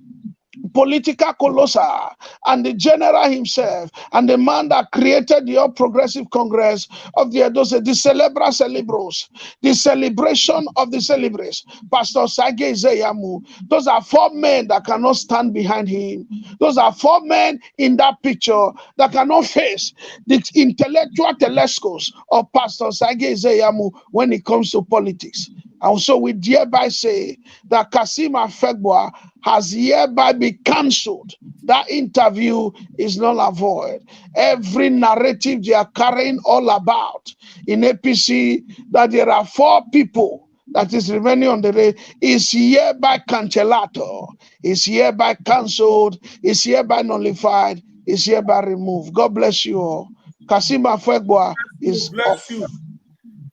political colossal, and the general himself, and the man that created the All Progressive Congress of the Edo State, the Celebra Celebros, the celebration of the celebrates, Pastor Sage Zeyamu. Those are 4 men that cannot stand behind him. Those are 4 men in that picture that cannot face the intellectual telescopes of Pastor Sage Zeyamu when it comes to politics. And so we hereby say that Kassim Afegbua has hereby been cancelled. That interview is null and void. Every narrative they are carrying all about in APC, that there are 4 people that is remaining on the rail, is hereby cancellato, is hereby cancelled, is hereby nullified, is hereby removed. God bless you all. Kassim Afegbua is off. You.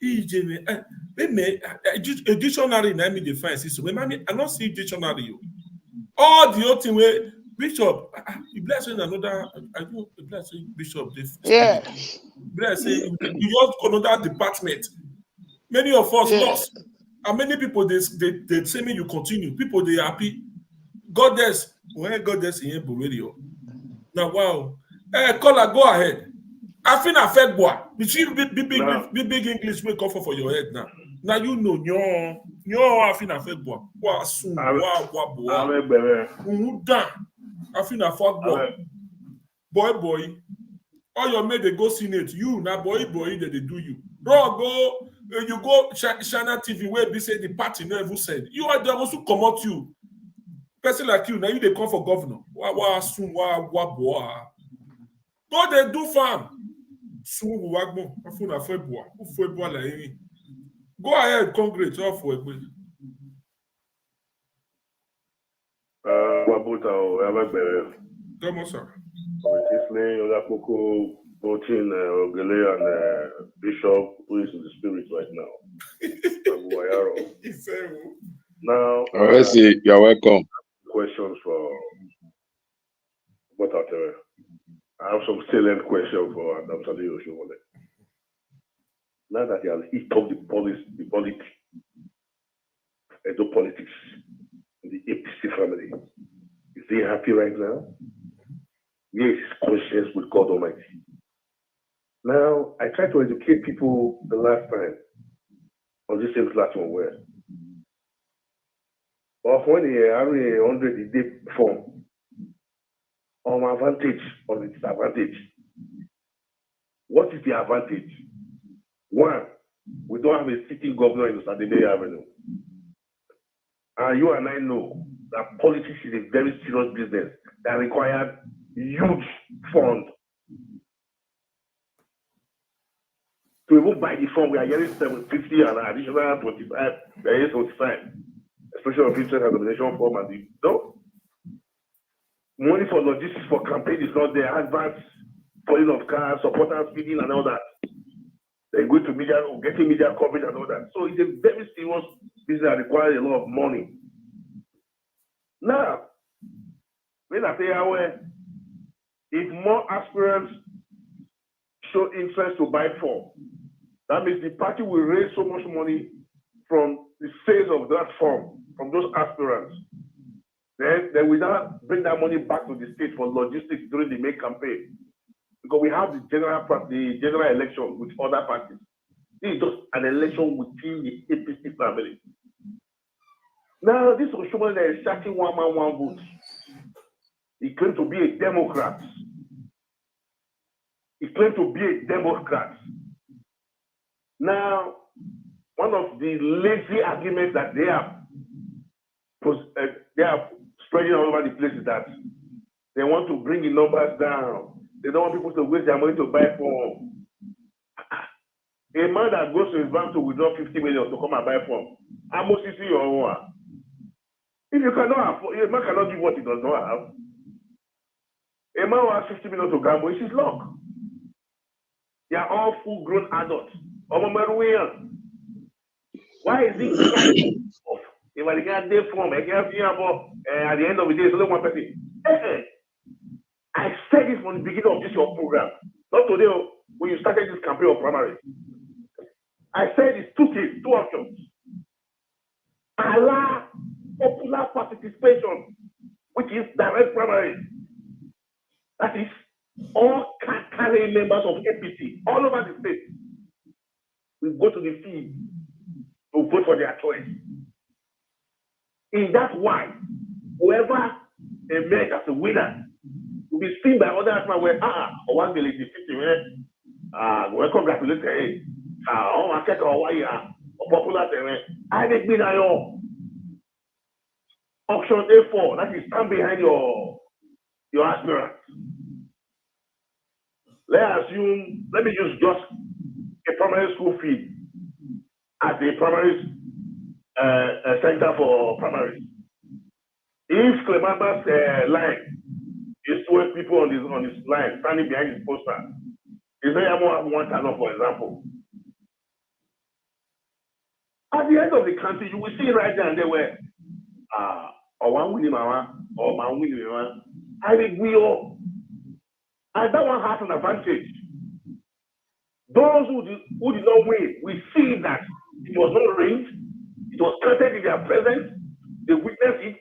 A dictionary na me define so. I not see dictionary. All the other thing where Bishop, you bless another. I do bless Bishop. Yeah. Bless you just another department. Many of us lost, and many people they say me you continue. People they happy. Goddess, when goddess in here, now wow. Caller, go ahead. Kassim Afegbua. You see big English will come for your head now. Now you know your Kassim Afegbua. Wa soon wa Kassim Afegbua. Boy. All your mate they go Senate. You now boy that they do you. Bro, go you go China TV where they say the party never said. You are the ones who come out you. Person like you, now you they come for governor. Wa soon wa boy. Go they do farm. Go ahead, Congress. Come on, sir. Voting Ogele and Bishop, who is in the spirit right now. Now, you're welcome. Questions for what I have some salient questions for Adam Sadi Oshimole. Now that he has hit up the politics, in the APC family, is he happy right now? Where is his conscience with God Almighty? Now, I tried to educate people the last time on this same platform where, of when they are 100 the day form, on advantage or the disadvantage. What is the advantage? 1, we don't have a sitting governor in the Saturday Avenue. And you and I know that politics is a very serious business that requires huge funds. To even buy the form, we are getting 750 and an additional 25, 25, especially of interest and nomination form and the no. Money for logistics for campaign is not there. Advance, pulling of cars, supporters, feeding, and all that. They're going to media, getting media coverage and all that. So it's a very serious business that requires a lot of money. Now, when I say if more aspirants show interest to buy form, that means the party will raise so much money from the sales of that form, from those aspirants. Then we now bring that money back to the state for logistics during the May campaign. Because we have the general election with other parties. This is just an election within the APC family. Now, this was showing that is shouting one man, one vote. He claimed to be a Democrat. Now, one of the lazy arguments that they are spreading all over the place is that they want to bring the numbers down. They don't want people to waste their money to buy form. A man that goes to his bank to withdraw 50 million to come and buy form, how much is your own? If you cannot afford, a man cannot give what he does not have. A man who has 50 million to gamble, it's his luck. They are all full-grown adults. Why is it? If I get their form, I can't see about at the end of the day, it's only one person. I said this from the beginning of this your program. Not today when you started this campaign of primaries. I said it's 2 things, 2 options. Allow popular participation which is direct primary. That is all carrying members of APC all over the state will go to the field to vote for their choice. In that way, whoever emerges as a winner will be seen by other asthma where one will defeat we congratulate market or popular I make me now option A4 that is stand behind your aspirant. Let me use just a primary school field as a primary center for primaries. If Clemamba's line is 12 people on his line standing behind his poster, is there more than 1,000, for example? At the end of the country, you will see right there and there where or one winning mama or man winning mama. I think we all, and that one has an advantage. Those who did not win, we see that it was not rigged, it was counted in their presence, they witnessed it.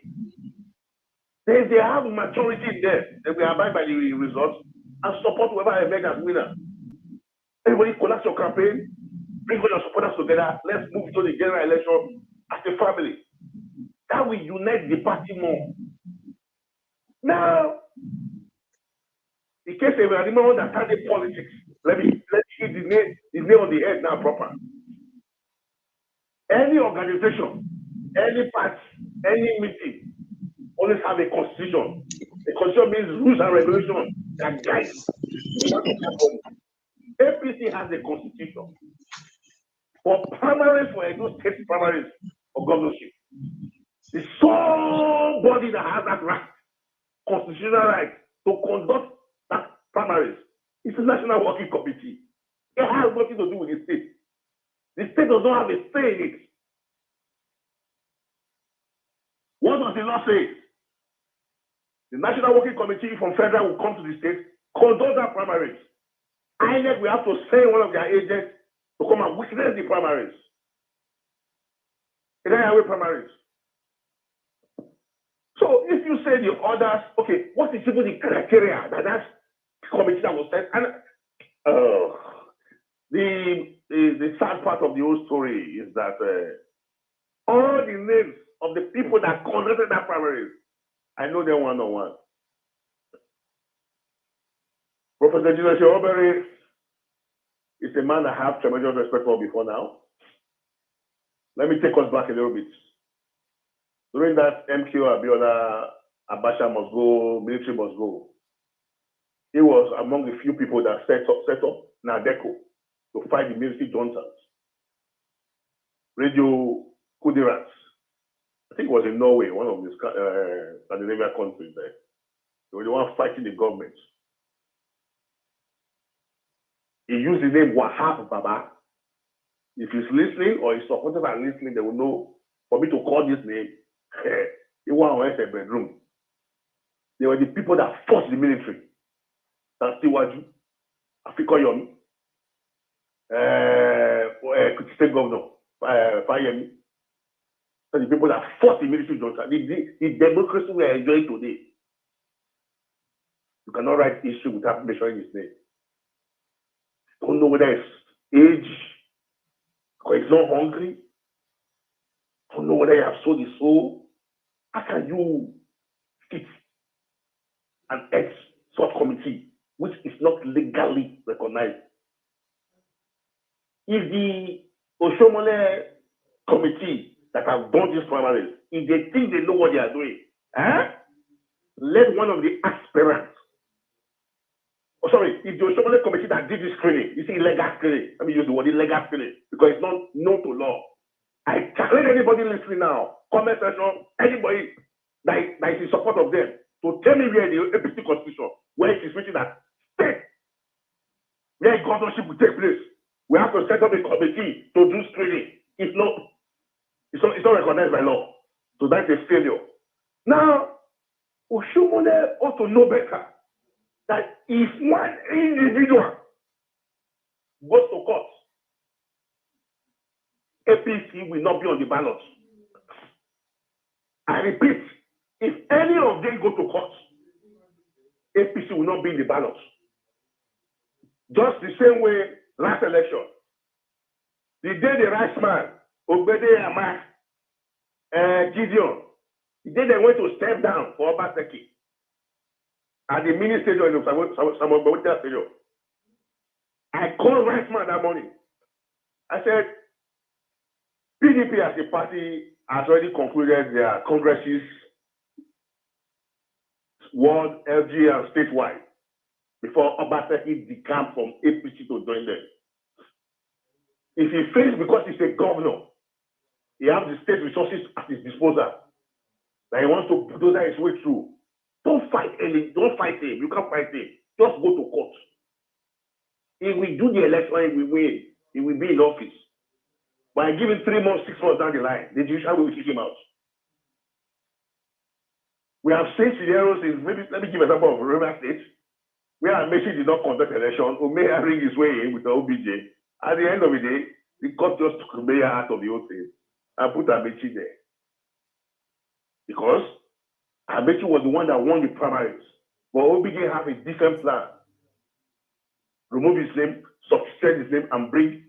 They have maturity in there. They will abide by the results and support whoever I make as winner. Everybody collapse your campaign, bring all your supporters together. Let's move to the general election as a family. That will unite the party more. Now, in case they were more understanding politics, let me hit the nail on the head now proper. Any organization, any party, any meeting always have a constitution. The constitution means rules and regulations that guide. APC has a constitution. For primaries, for Edo State primaries of governorship, the sole body that has that right, constitutional right, to conduct that primaries is the National Working Committee. It has nothing to do with the state. The state does not have a say in it. What does the law say? The National Working Committee from federal will come to the state, conduct that primaries. INEC will have to send one of their agents to come and witness the primaries. In any primaries. So if you say the others, okay, what is even the criteria that committee that was set? And the sad part of the whole story is that all the names of the people that conducted that primaries, I know them one-on-one. Professor Julius Oberry is a man I have tremendous respect for before now. Let me take us back a little bit. During that MQ Abiola, Abacha must go, military must go. He was among the few people that set up Nadeco to fight the military juntas. Radio Kudirats, I think it was in Norway, one of the Scandinavian countries there. They were the one fighting the government. He used the name Wahab Baba. If he's listening or his supporters are listening, they will know for me to call this name. He went to a bedroom. They were the people that forced the military. That's Tiwaju, Africa Yomi, State Governor, Fayemi. So the people that forced the military junta. The democracy we are enjoying today. You cannot write history without mentioning his name. Don't know whether it's age, or he's not hungry. Don't know whether you have sold his soul. How can you fit an ex-sort committee which is not legally recognized? If the Oshomole committee that have done these primaries, if they think they know what they are doing, let one of the aspirants, if the Oshomole committee that did this screening, you see illegal screening, let me use the word illegal screening because it's not known to law. I challenge anybody listening now, comment section, anybody that is in support of them, to tell me where the APC constitution, where it is written that state, where governorship will take place. We have to set up a committee to do screening. It's not recognized by law. So that's a failure. Now, Oshomole ought to know better that if one individual goes to court, APC will not be on the ballot. I repeat, If any of them go to court, APC will not be in the ballot. Just the same way last election. The day the right man, Obede Ama, Gideon, the day they went to step down for Obaseki at the mini stadium in Samuel Bawuta Stadium, I called right man that morning. I said, PDP as a party has already concluded their congresses, world, LG, and statewide before Obaseki decamped from APC to join them. If he fails because he's a governor, he has the state resources at his disposal that he wants to bulldoze his way through. Don't fight him. Don't fight him. You can't fight him. Just go to court. If we do the election, if we win, he will be in office. But I give him 3 months, 6 months down the line, the judiciary will kick him out. We have seen scenarios in, maybe, let me give an example of River State, where Amechi did not conduct election, Umeya ring his way in with the OBJ. At the end of the day, the court just took Umeya out of the whole thing and put Amechi there. Because Amechi was the one that won the primaries. But OBJ have a different plan. Remove his name, substitute his name, and bring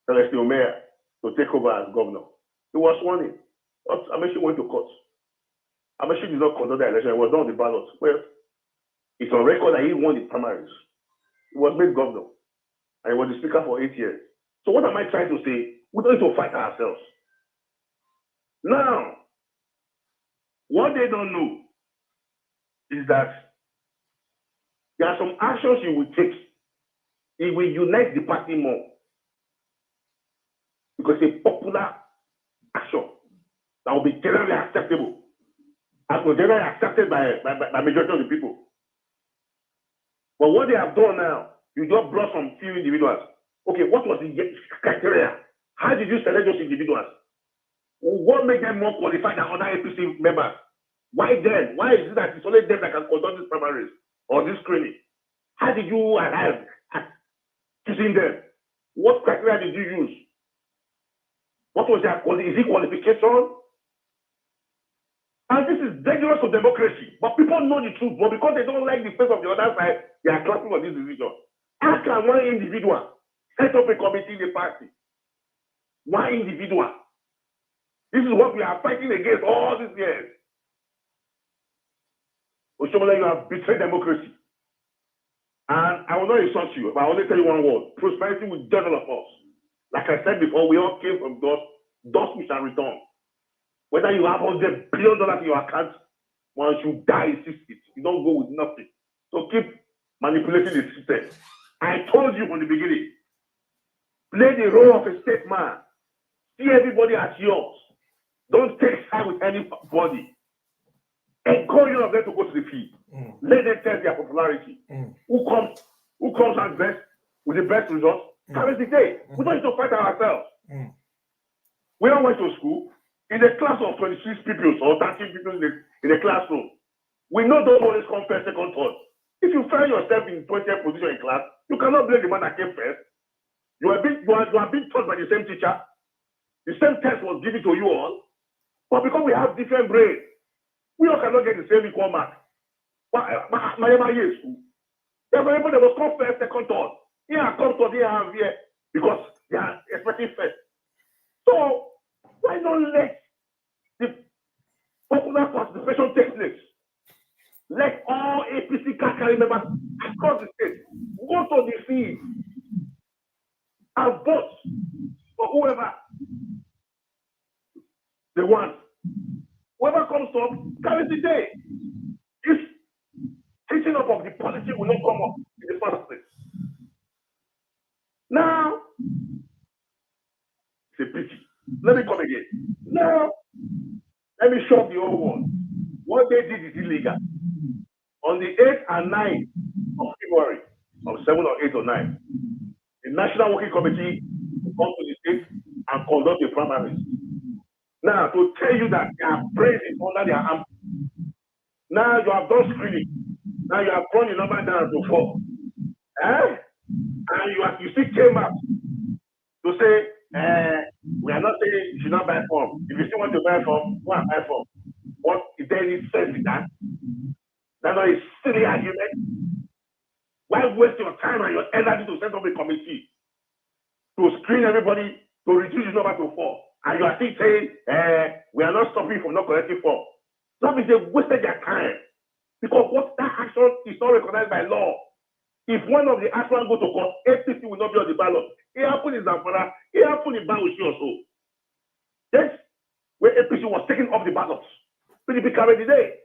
Celeste Umeya to take over as governor. He was sworn in. But Amechi went to court. Amechi did not conduct the election. He was not on the ballot. Well, it's on record that he won the primaries. He was made governor. And he was the speaker for 8 years. So what am I trying to say? We don't need to fight ourselves. Now, what they don't know is that there are some actions you will take. It will unite the party more. Because it's a popular action that will be generally acceptable. As will generally accepted by majority of the people. But what they have done now, you just brought some few individuals. Okay, what was the criteria? How did you select those individuals? What made them more qualified than other APC members? Why then? Why is it that it's only them that can conduct these primaries or this screening? How did you arrive at choosing them? What criteria did you use? What was their qualification? Is it qualification? And this is dangerous to democracy. But people know the truth. But because they don't like the face of the other side, they are clapping for this decision. How can one individual set up a committee in the party? One individual. This is what we are fighting against all these years. Oshomola, you have betrayed democracy. And I will not insult you, but I will only tell you one word. Prosperity will judge all of us. Like I said before, we all came from God. Dust we shall return. Whether you have $100 billion in your account, once you die, it's it. You don't go with nothing. So keep manipulating the system. I told you from the beginning, play the role of a state man. See everybody as yours. Don't take side with anybody. Encourage all of them to go to the field. Let them test their popularity. Who comes out best with the best results? Carries the day. We don't need to fight ourselves. We all went to school in a class of 26 pupils or 13 people in a classroom. We know those always come first, second, third. If you find yourself in 20th position in class, you cannot blame the man that came first. You are being taught by the same teacher. The same test was given to you all. But because we have different brains, we all cannot get the same equal mark. My year school. There were people that was come first, second, third. Here come to here because they are expecting first. So why not let the popular participation take place? Let all APC carry members across the state go to the field and vote for whoever they want. Whoever comes up, carries the day. This teaching up of the policy will not come up in the first place. Now, it's a pity. Let me come again. Now, let me show the whole world. What they did is illegal. On the 8th and 9th of February, of 7 or 8 or 9, the National Working Committee will come to the state and conduct the primaries. Now, to tell you that their brain is under their arm. Now you have done screening. Now you have brought the number down to 4. And you still came up to say, we are not saying you should not buy form. If you still want to buy form, go and buy form. What is there any sense in that? That's not a silly argument. Why waste your time and your energy to set up a committee to screen everybody to reduce the number to 4? And you are still saying, we are not stopping from not collecting form. That means they wasted their time. Because what that action is not recognized by law. If one of the actions go to court, APC will not be on the ballot. It happened in Zamfara, it happened in Bauchi also. Yes, where APC was taken off the ballots. PDP carried the day.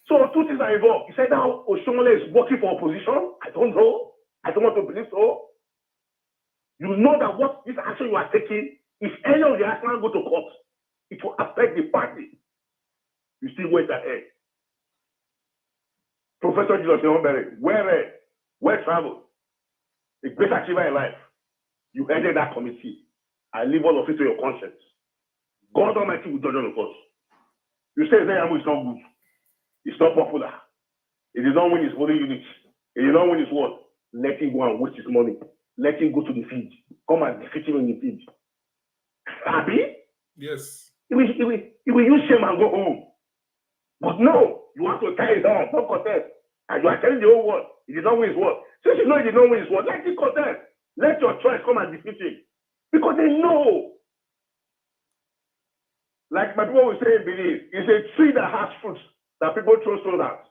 So two things are involved. You said now Oshomole is working for opposition. I don't know. I don't want to believe so. You know that what this action you are taking, if any of the actions go to court, it will affect the party. You still wait ahead. Professor Jesus Yohanberry, well traveled, a great achiever in life. You headed that committee. I leave all of it to your conscience. God Almighty will judge all of us. You say Zayamu is not good. It's not popular. It did not win his voting unit. It did not win his word. Let him go and waste his money. Let him go to the field. Come and defeat him in the field. Happy? Yes. He will use shame and go home. But no, you want to tie it down, don't contest. And you are telling the whole world, he did not win his word. Since you know he did not win his word, let him contest. Let your choice come and defeat him. Because they know. Like my people will say in Benin, it's a tree that has fruits that people throw stones at.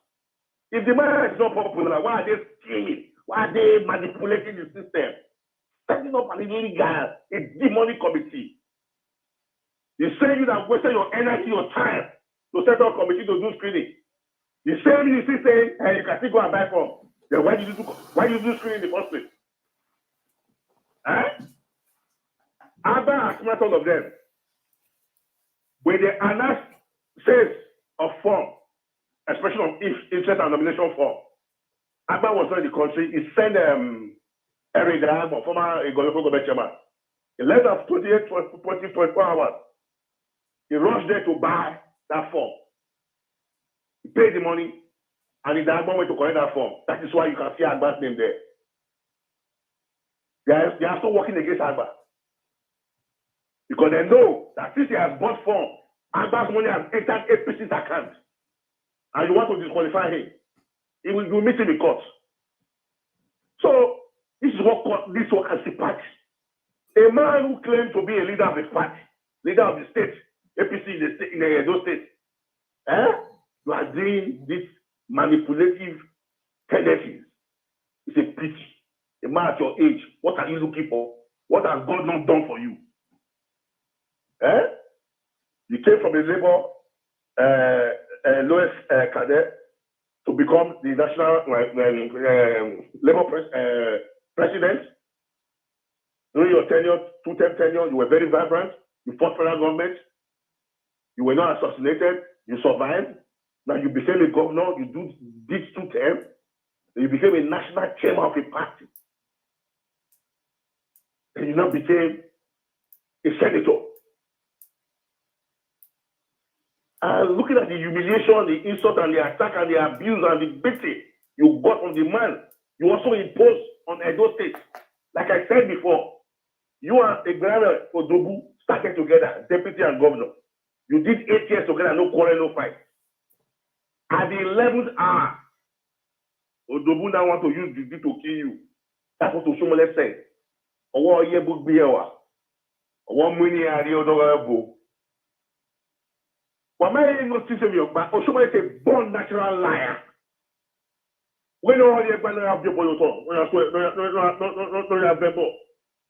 If the man is not popular, why are they stealing? Why are they manipulating the system? Setting up an illegal, a demonic committee. You say you have wasted your energy, your time to set up a committee to do screening. The same you still saying, hey, you can still go and buy form. Then why did you do screening in the first place? Abba has met all of them. When they announce sales of form, especially on interest and nomination form, Abba was not in the country. He sent Eric Dam, former government chairman. In less than 24 hours, he rushed there to buy that form. He paid the money, and the Agba went to collect that form. That is why you can see Agba's name there. They are still working against Agba. Because they know that since he has bought form, Agba's money has entered APC's account. And you want to disqualify him. He will meet him in court. So, this is what court leads to as a party. A man who claims to be a leader of the party, leader of the state, APC in those states, you are doing this manipulative tendencies. It's a pity. A man at your age, what are you looking for? What has God not done for you? You came from the lowest cadet to become the national labor president. During your tenure, two-term tenure, you were very vibrant. You fought federal government. You were not assassinated. You survived. Now you became a governor. You did 2 terms. You became a national chairman of a party. And you now became a senator. And looking at the humiliation, the insult, and the attack, and the abuse, and the beating you got from the man, you also imposed on Edo State. Like I said before, you and Egbera Odobu started together, deputy and governor. You did 8 years together, no quarrel, no fight. At the 11th hour, Odobu now want to use the to kill you. That's what Oshomole said. Owo Yebu Biyewa. Owo Muni Ari Odobo. Why am I not teaching you? But Oshomole is a born natural liar. When all you have your boy,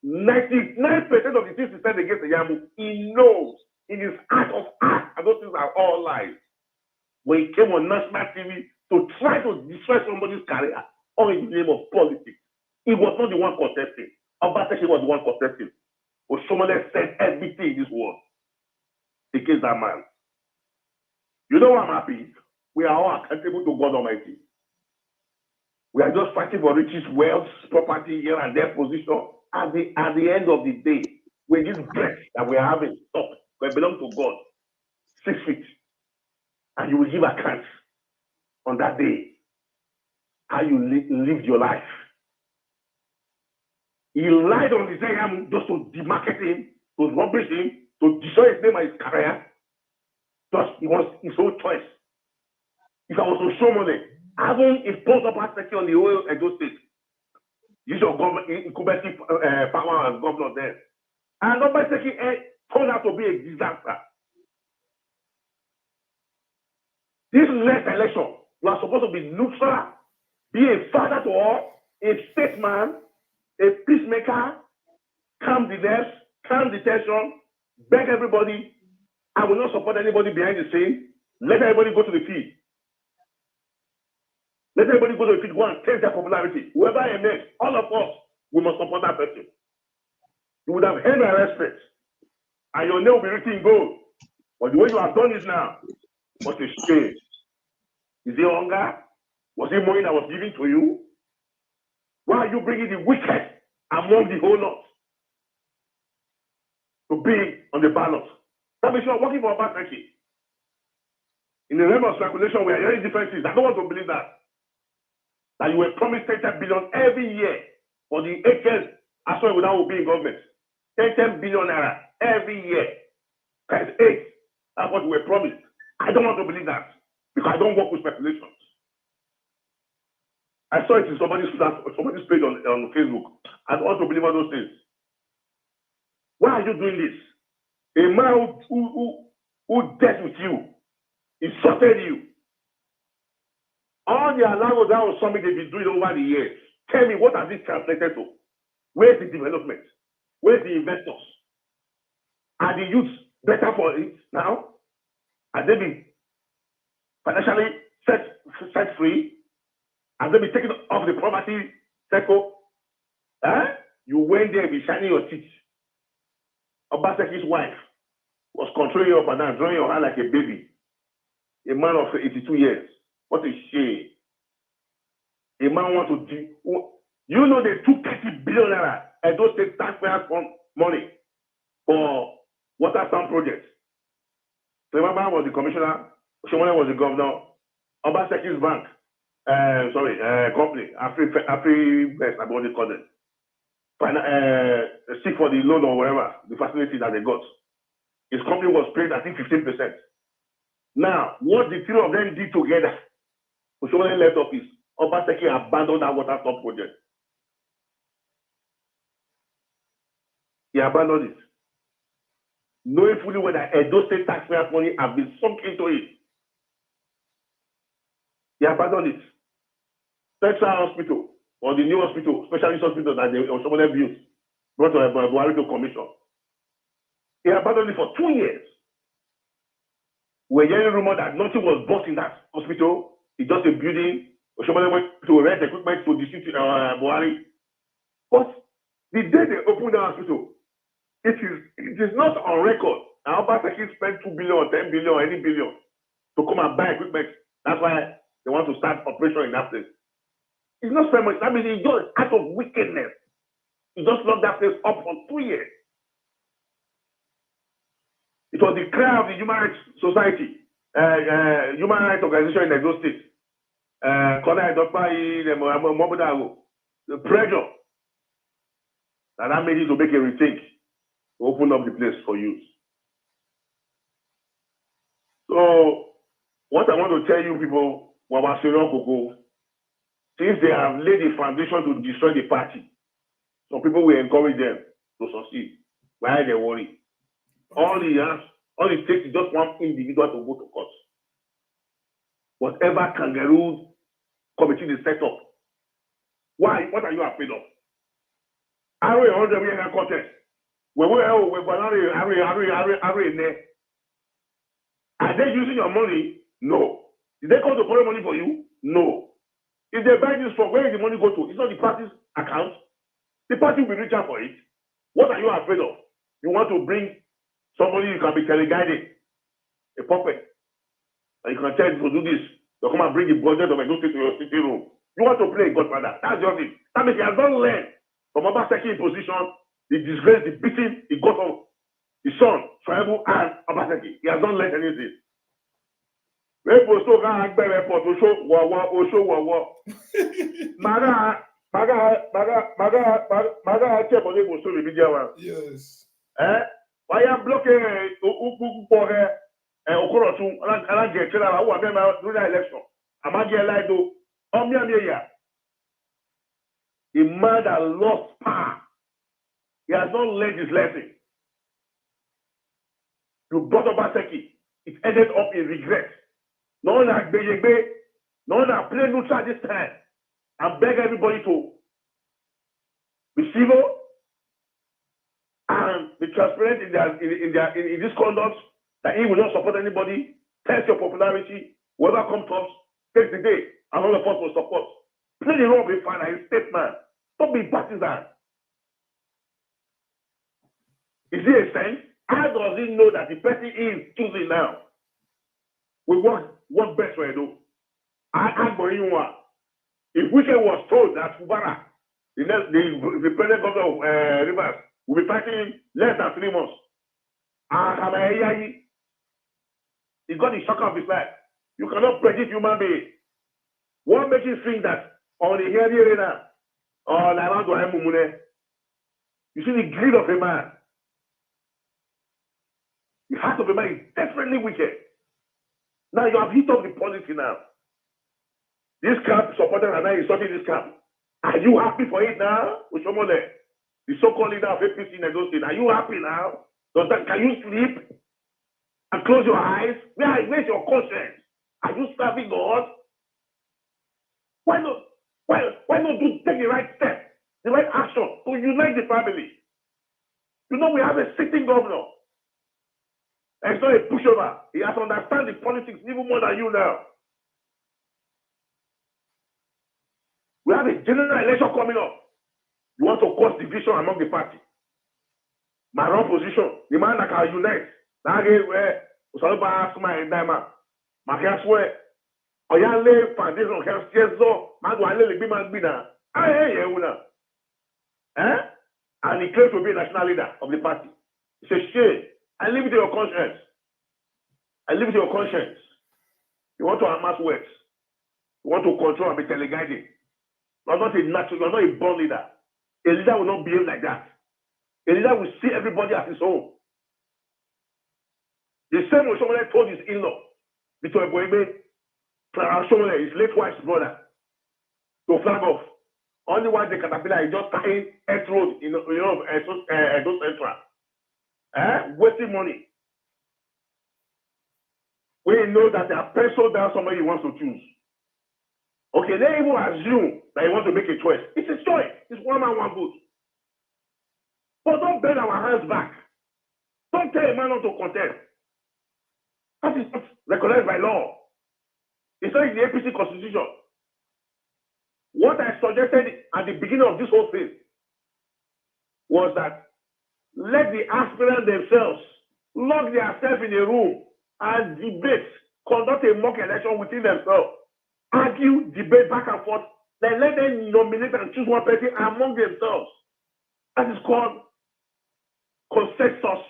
99% of the things he said against the Yamu, he knows in his heart of heart, and those things are all lies. When he came on national TV to try to destroy somebody's career, all in the name of politics, he was not the one contesting. Obateshi was the one contesting. Oshomole said everything in this world against that man. You know what I'm happy? We are all accountable to God Almighty. We are just fighting for riches, wealth, property here and there, position. At the end of the day, when this breath that we are having stop, we belong to God. 6 feet. And you will give account on that day how you lived your life. He lied on his name just to demarket him, to rubbish him, to destroy his name and his career. Because it was his own choice. If I was to show money, having imposed Obaseki on the whole Edo State, use your government incumbent power as governor there. And Obaseki turned out to be a disaster. This next election, you are supposed to be neutral, be a father to all, a statesman, a peacemaker, calm the nerves, calm the tension, beg everybody. I will not support anybody behind the scene. Let everybody go to the field. Let everybody go to the field, go and test their popularity. Whoever emerges, all of us, we must support that person. You would have earned my respect, and your name will be written in gold. But the way you have done it now, what a shame. Is it hunger? Was it money that was given to you? Why are you bringing the wicked among the whole lot to be on the ballot? That means you are working for a bad country. In the realm of speculation, we are hearing different things. I don't want to believe that. That you were promised 10 billion every year for the 8 years as well without being in government. 10 billion naira every year. Times 8. That's what we were promised. I don't want to believe that because I don't work with speculations. I saw it in somebody's page on Facebook. I don't want to believe all those things. Why are you doing this? A man who dealt with you, insulted you. All the allowance that was something they've been doing over the years. Tell me, what has this translated to? Where's the development? Where's the investors? Are the youths better for it now? Have they been financially set free? Have they been taken off the poverty circle? You went there and be shining your teeth. Obaseki's wife was controlling you up and down, drawing your hand like a baby. A man of 82 years. What a shame. A man wants to do. You know they took 30 billion naira and those state taxpayers' money for water town projects. So Remember was the commissioner, Shomone was the governor, Obaseki's bank, company, Afri-Best, I what they call it. Seek for the loan or whatever, the facility that they got. His company was paid, I think, 15%. Now, what the three of them did together, Shomone left office, Obaseki abandoned that water top project. He abandoned it. Knowing fully well that Edo State taxpayers' money have been sunk into it. He abandoned it. Central Hospital, or the new hospital, specialist hospital that they Shomone built, brought to Buhari to commission. He abandoned it for 2 years. We're hearing rumor that nothing was bought in that hospital. It's just a building. Shomone went to rent equipment to distribute Buhari. But the day they opened the hospital, it is not on record. Now, Obaseki spent 2 billion or 10 billion or any billion to come and buy equipment. That's why they want to start operation in that place. It's not so much. That means it's just out of wickedness. He just locked that place up for 2 years. It was the cry of the Human Rights Society, Human Rights Organization in Edo State. The pressure that made it to make a rethink, to open up the place for use. So, what I want to tell you people, since they have laid the foundation to destroy the party, some people will encourage them to succeed. Why are they worried? All it takes is just one individual to go to court. Whatever kangaroo committee is set up. Why? What are you afraid of? Are we 100 million contest? Are they using your money? No. Did they come to borrow money for you? No. If they buy this from, where did the money go to? It's not the party's account. The party will reach out for it. What are you afraid of? You want to bring somebody you can be teleguided, a puppet, and you can tell him to do this. You come and bring the budget of a new state to your sitting room. You want to play Godfather. That's your thing. That means he has not learned from Obaseki position, the disgrace, the beating he got on his son, Tribal and Obaseki. He has not learned anything. Yes. Why are blocking for her? Okorotu, and I get Chela, who are member during the election. Amagi Elido, Omia. A man that lost power. He has not learned his lesson. You brought up Aseki. It ended up in regret. No one has no one has played neutral this time. And beg everybody to be civil and be transparent in this conduct, that he will not support anybody, test your popularity, whoever comes first, take the day, and all of us will support. Play the role of a father, a statesman. Don't be partisan. Is he a sense? How does he know that the person is choosing now? We what best for you? If Wike was told that Fubara, the present governor of Rivers, will be fighting less than 3 months, he got the shock of his life. You cannot predict human being. What makes you think that on the hearing arena or you see the greed of a man? The heart of a man is desperately wicked. Now you have hit up the policy now. This camp supported and now insulting this camp. Are you happy for it now? With someone there, the so-called leader of APC in those things. Are you happy now? Can you sleep and close your eyes? Where's your conscience? Are you serving God? Why not take the right step, the right action to unite the family? You know we have a sitting governor. And it's not a pushover. He has to understand the politics even more than you now. We have a general election coming up. You want to cause division among the party. My wrong position, the man that can unite. Now where Usaloba ask my diamond. My guess where Oyale foundation helps so man will let the man be now. And he claims to be a national leader of the party. It's a shame. I leave it to your conscience. You want to amass words. You want to control and be teleguiding. You're not a natural, you're not a born leader. A leader will not behave like that. A leader will see everybody as his own. The same way someone told his in-law, Victor Boime, his late wife's brother, to flag off. Only one day Caterpillar is just tying Earth Road in those central. Wasting money. We know that they have penciled down somebody he wants to choose. Okay, they even assume that he wants to make a choice. It's a choice. It's one man, one vote. But don't bend our hands back. Don't tell a man not to contest. That is not recognized by law. It's not in the APC constitution. What I suggested at the beginning of this whole thing was that let the aspirants themselves lock themselves in a room and debate, conduct a mock election within themselves, argue, debate back and forth, then let them nominate and choose one person among themselves. That is called consensus.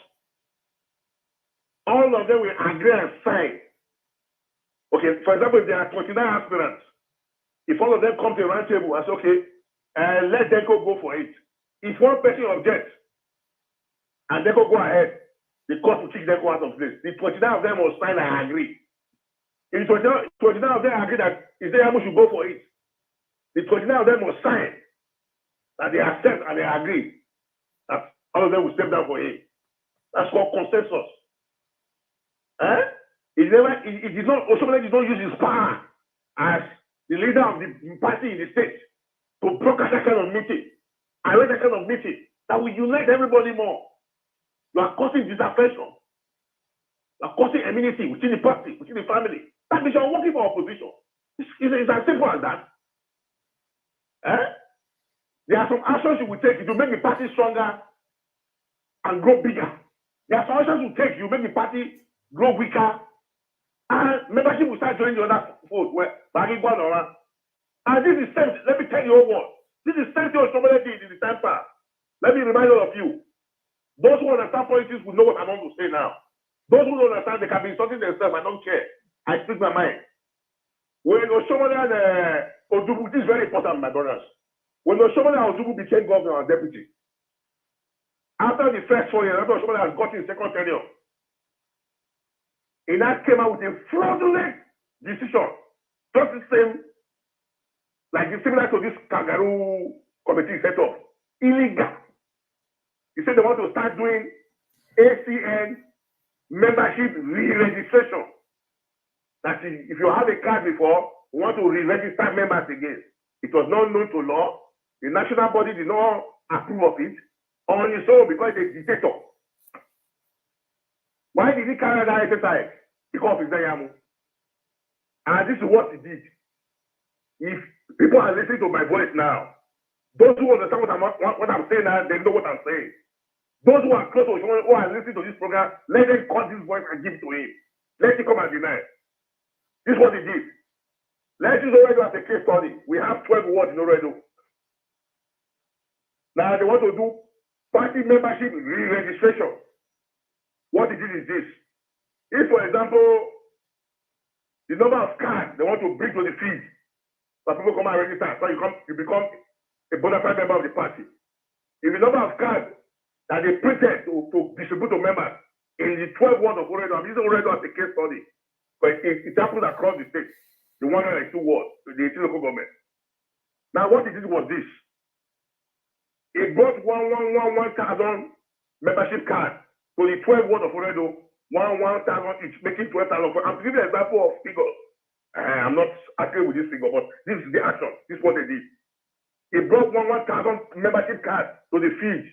All of them will agree and sign. Okay, for example, if there are 29 aspirants, if all of them come to a round table and say, okay, let DECO go for it. If one person objects and DECO go ahead, the court will kick DECO out of place. The 29 of them will sign and agree. If the 29 of them agree that Isaiah should go for it, the 29 of them will sign that they accept and they agree that all of them will step down for him. That's called consensus. It did not use his power as the leader of the party in the state to broker that kind of meeting. I read that kind of meeting that will unite everybody more. You are causing disaffection. You are causing enmity within the party, within the family. That means you are working for opposition. It's as simple as that. There are some actions you will take to make the party stronger and grow bigger. There are some actions you take to make the party grow weaker, and membership will start joining the other fold. And this is same. Let me tell you what. This is same thing somebody did in the time past. Let me remind all of you. Those who understand politics will know what I'm going to say now. Those who don't understand, they can be insulting themselves. I don't care. I speak my mind. When Oshomola and Odubu, this is very important, my brothers. When Oshomola and Odubu became governor and deputy, after the first 4 years, after Oshomola has got his second tenure, he now came out with a fraudulent decision, just the same, like it's similar to this kangaroo committee set up, illegal. He said they want to start doing ACN membership re-registration. That if you have a card before, you want to re-register members again. It was not known to law. The national body did not approve of it on its own because it's a dictator. Why did he carry that exercise? Because it's Zayamu. And this is what he did. If people are listening to my voice now, those who understand what I'm saying now, they know what I'm saying. Those who are close to Oshomole, who are listening to this program, let them cut this voice and give it to him. Let him come and deny. This is what he did. Let's use Oredo as a case study. We have 12 wards in Oredo. Now they want to do party membership re-registration. What he did is this. If, for example, the number of cards they want to bring to the field, so people come and register, so you become a bona fide member of the party. If the number of cards that they printed to distribute to members in the 12 wards of Oredo, I'm using Oredo as a case study, but it happens across the state, the 102 wards, the 18 local government. Now what he did was this. He brought 1,000 membership cards to the 12 wards of Oredo, 1,000 each, making 12,000. I'm giving an example of figures. I'm not accurate with this figure, but this is the action. This is what they did. He brought 1,000 membership cards to the field.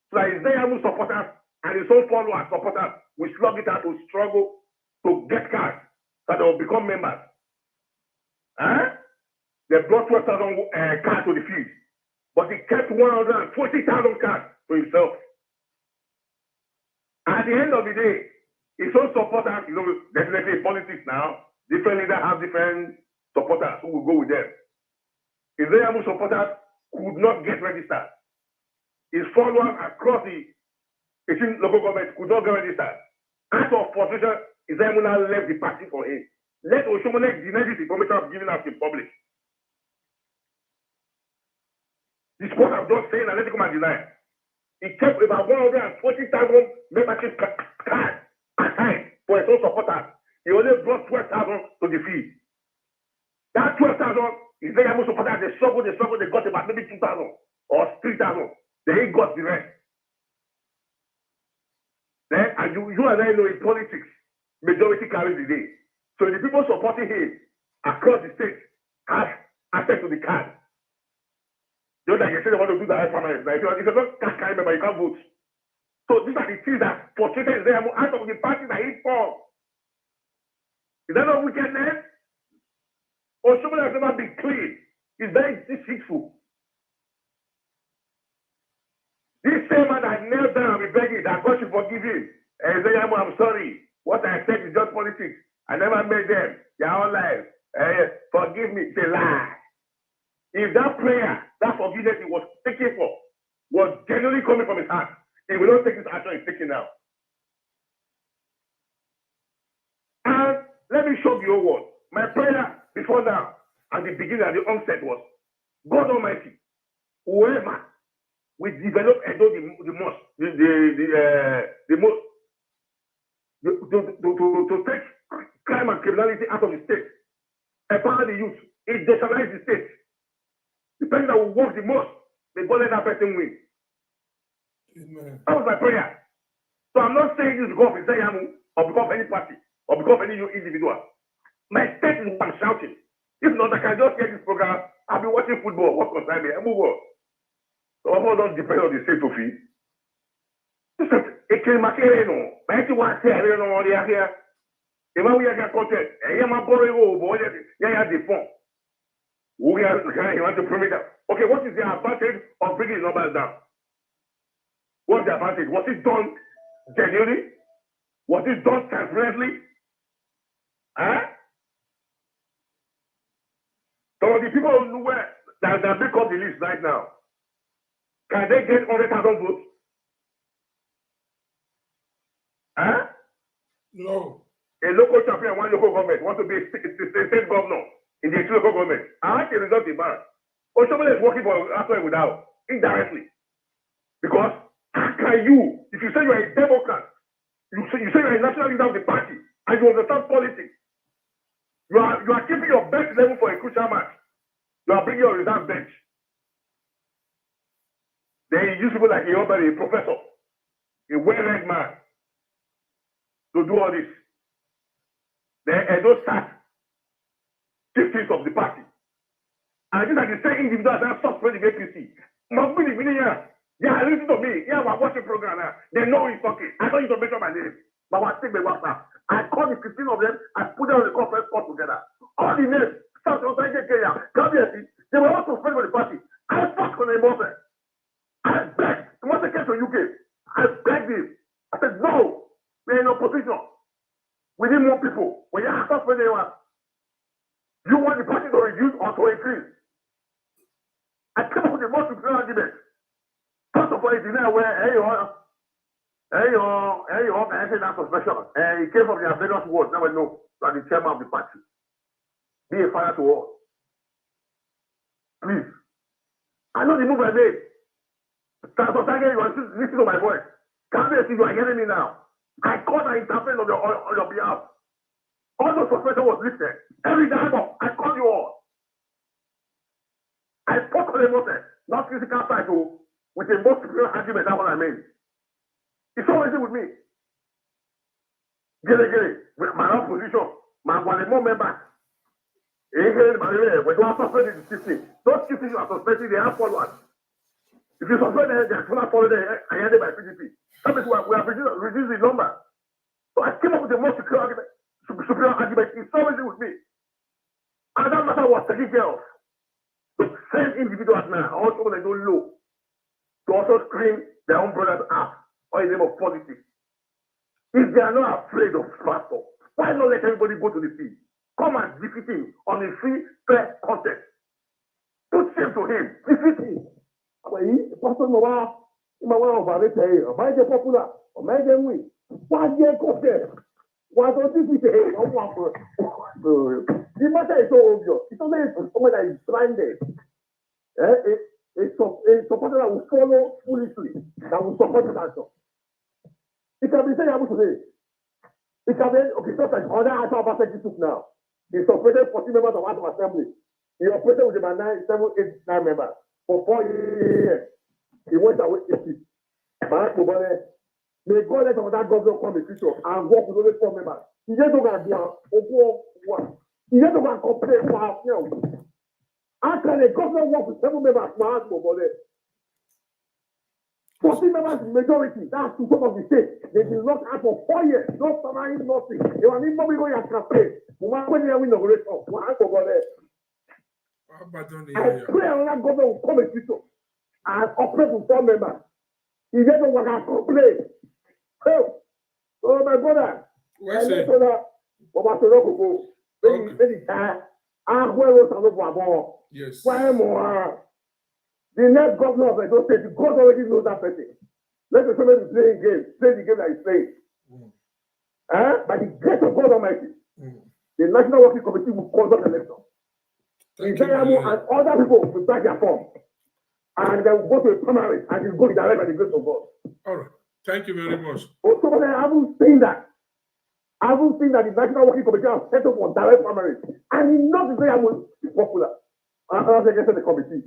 So that his Zayamu supporters and his own followers, supporters, will slug it out to struggle to get cards so they will become members. They brought 12,000 cards to the field, but he kept 140,000 cards to himself. At the end of the day, his own supporters, definitely in politics now, different leaders have different supporters who will go with them. His Zayamu supporters could not get registered. His followers across the 18 local governments could not get registered. Out of frustration, his Zayamu now left the party for him. Let Oshomole deny this information of giving out in public. This is what I'm just saying, and let it come and deny. He kept about 140,000 membership cards aside for his own supporters. He only brought 12,000 to the field. That 12,000 is very much supporters. They struggled, they got about maybe 2,000 or 3,000. Then he got the rest. Then, and you and I know in politics, majority carries the day. So the people supporting him across the state have access to the card. Just like you say they want to do the high primaries. If you're not carry member, you can't vote. So these are the things that frustrated them out of the party that he formed. Is that not wickedness? Or someone has never been clean. Is very deceitful. This same man that knelt down and be begging that God should forgive him. And say, I'm sorry. What I said is just politics. I never made them. They are all lies. Forgive me. It's a lie. If that prayer, that forgiveness he was taking for, was genuinely coming from his heart, he will not take this action he's taking now. And let me show you what. My prayer before now, at the beginning, at the onset was, God Almighty, whoever will develop Edo the most, to take crime and criminality out of the state, empower the youth, it decentralize the state. The person that will work the most, may God let that person win. Amen. That was my prayer. So I'm not saying this because of Zayamu or because of any party or because of any individual. My state is what I'm shouting. If not, I can just get this program. I'll be watching football. What concern me? I move on. So I'm not depend on the state of it. It can make it no. But you want to say I don't know what they are here. If we are content, I am a boy over. Yeah, the phone. We are you want to prove it up. Okay, what is the advantage of bringing the numbers down? What's the advantage? Was it done genuinely? Was it done transparently? Some of the people who were that make up the list right now, can they get 100,000 votes? No. A local champion, one local government wants to be a state governor in the local government. I can result in ban. Or somebody is working for after without indirectly. Because how can you, if you say you're a Democrat, you say you're a national leader of the party, and you understand politics. You are keeping your bench level for a crucial match. You are bringing your reserve bench. Then you use people like a professor, a well-read man, to do all this. Then those start chiefs of the party. And these are the same individuals that stop spreading the APC. Must be the media. Yeah, listen to me. Yeah, we're watching program now. They know he's talking. I don't need to mention my name. But we're still WhatsApp. I called the 15 of them. I put them on the conference call together. All the names. South Australia, Kenya, Gambia, they were also friends with the party. I fought for them both. I begged. Once they came to UK, I begged him. I said, no, we're in opposition. We need more people. When you ask us where they want, you want the party to reduce or to increase. I came up with the most superior argument. First of all, it's in there where, hey, can I say that suspension? He came from the Avengers world. Now we know that the chairman of the party. Be a father to all. Please. I know the move I made. Sometimes you want to listen to my voice. Can't you are hearing me now. I called and intervened on your behalf. All the suspension was lifted. Every time I called you all. I spoke on emotion, not physical side, with a most superior argument. That's what I mean. It's always with me. Get it. With my own position, my one more member. When you are suspended in the system, those chiefs you are suspending, they have followers. If you suspend them, they are not followed and ended by PDP. That means we have reduced the number. So I came up with the most superior argument. It's always with me. And that matter was taking care of. The same individuals now, also when they don't know, to also scream their own brothers up or in the name of politics. If they are not afraid of pastor, why not let everybody go to the field? Come and defeat him on a free, fair contest. Put shame to him. Defeat him. The pastor no one overrate here. Why they popular? Or why they win? Why they go there? Why don't defeat him? The matter is so obvious. It's only someone that is blinded. A supporter that will follow foolishly, that will support the answer. It can be said today. It can be, okay, just like other House of Assembly took now. He supported 40 members of House of Assembly. He operated with about 9, 7, 8, 9 members. For 4 years, he went away 80. May God let that governor come in the future and work with only 4 members. He just don't go and he just don't go and complain about him. How can a governor work with 7 members? 40 members is majority. That's the top of the state. They've been locked out for 4 years. No salary, nothing. They were not going to campaign. When they win the election, I pray another government will come in future and operate with 4 members. He just don't want to complain. Oh my brother. What's it? Yes. Why more? The next governor of Edo State, God already knows that person. Let the somebody play the game that he's playing. By the grace of God Almighty, the National Working Committee will conduct election. And other people will back their form. And they will go to a primaries and will go direct by the grace of God. All right. Thank you very much. Also, I haven't seen that. I haven't seen that the National Working Committee has set up on direct primaries. And not to say I will be popular. I'm not against the committee.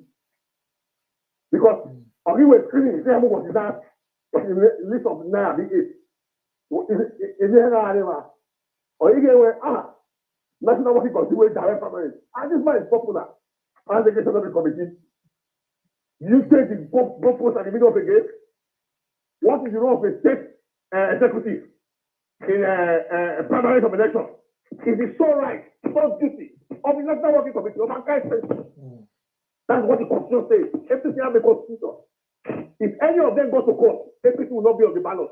Because we were screening, say was that list of now the 8. Is it anywhere? Or you get where National Working Committee direct primaries. And this man is popular. As the the committee. You take the goalpost at the middle of the game. What is the role of a state executive in a primary of election? It is so right, so duty of the National Working Committee of mankind. That's what the Constitution says. APC have a Constitution. If any of them go to court, APC will not be on the ballot.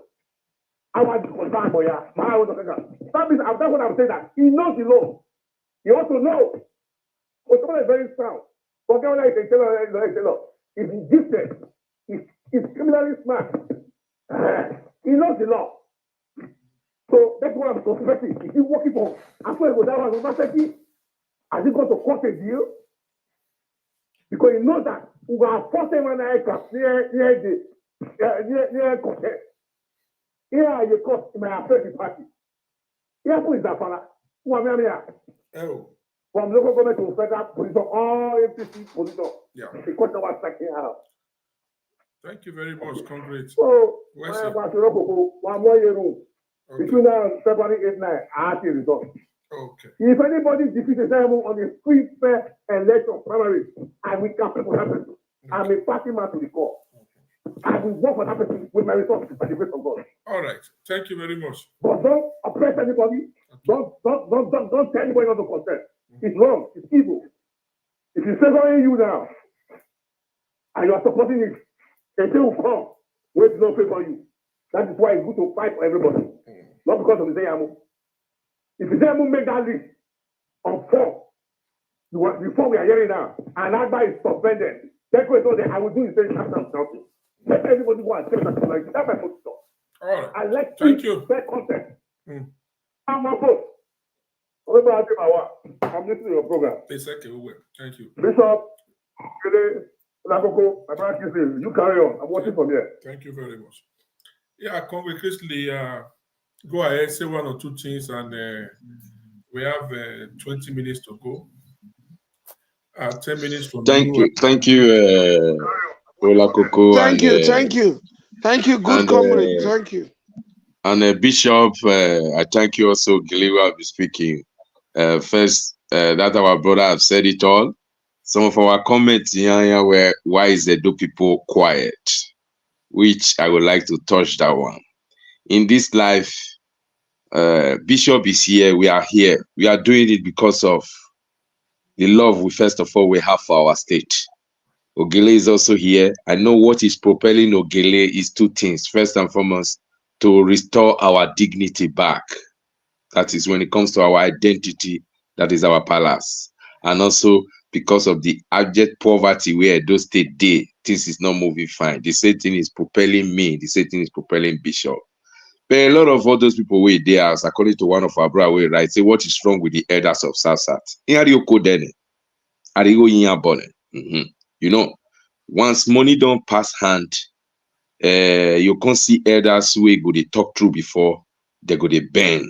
I want to confirm, boy. That means that's what I'm saying. That he knows the law. He also knows. But someone is very sound. Forget what I can tell her. If he's gifted, he's criminally smart. He knows the law. So that's what I'm suspecting. Is he working for? As well as that one, has he got to court a deal? Because he knows that we are forcing one aircraft near content. Here are the costs, it may affect the party. Yeah, who is that fella? Who am I here? Oh, From local government to federal position, all APC position. yeah. The question was checking out. Thank you very much. Congrats. So, Where's I it? was one more year room. Okay. Between now and February 8, 9, I have the result. Okay. If anybody defeats them on the free, fair election primary, I will campaign for that person. I'm a party man to the core. I will work for that person with my resources by the grace of God. All right. Thank you very much. But don't oppress anybody. Okay. Don't tell anybody not to contest. It's wrong. It's evil. If it's favoring you now, and you are supporting it, a day will come where it's not favor you. That is why it's good to fight for everybody. Not because of the Zayamo. If the Zayamo make that list on 4, before we are hearing now, and Agba is suspended, that way so that I will do the same after something. Let everybody go and take that like that's my position. All right. And let's Thank you. fair content. Mm. I'm listening to your program. It's okay. We will. Thank you. Bishop, Lakoko, my brother Kassim, you carry on. I'm watching from here. Thank you very much. Yeah, can we quickly go ahead, say one or two things, and we have 20 minutes to go. 10 minutes from Thank you, Olakoko. Thank you, good comrade. Thank you. And Bishop, I thank you also, Giliwa, for speaking. First, that our brother have said it all. Some of our comments here were, why is the Edo people quiet? Which I would like to touch that one. In this life, Bishop is here, we are here. We are doing it because of the love we first of all we have for our state. Ogele is also here. I know what is propelling Ogele is two things. First and foremost, to restore our dignity back. That is when it comes to our identity, that is our palace. And also because of the abject poverty where those state day, things is not moving fine. The same thing is propelling me. The same thing is propelling Bishop. But a lot of all those people were there, as according to one of our brothers, right, say what is wrong with the elders of South. You know, once money don't pass hand, you can't see elders who go they talk through before they go they bend.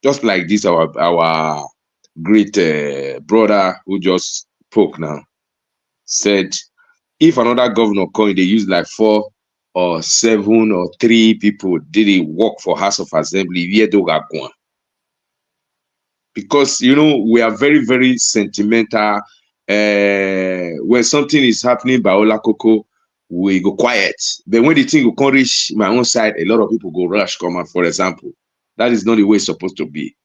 Just like this, our great brother who just spoke now said, if another governor come, they use like 4 or 7 or 3 people did it work for House of Assembly. Because you know we are very, very sentimental. When something is happening by Olakoko, we go quiet. But when the thing will come reach my own side, a lot of people go rush come out, for example. That is not the way it's supposed to be.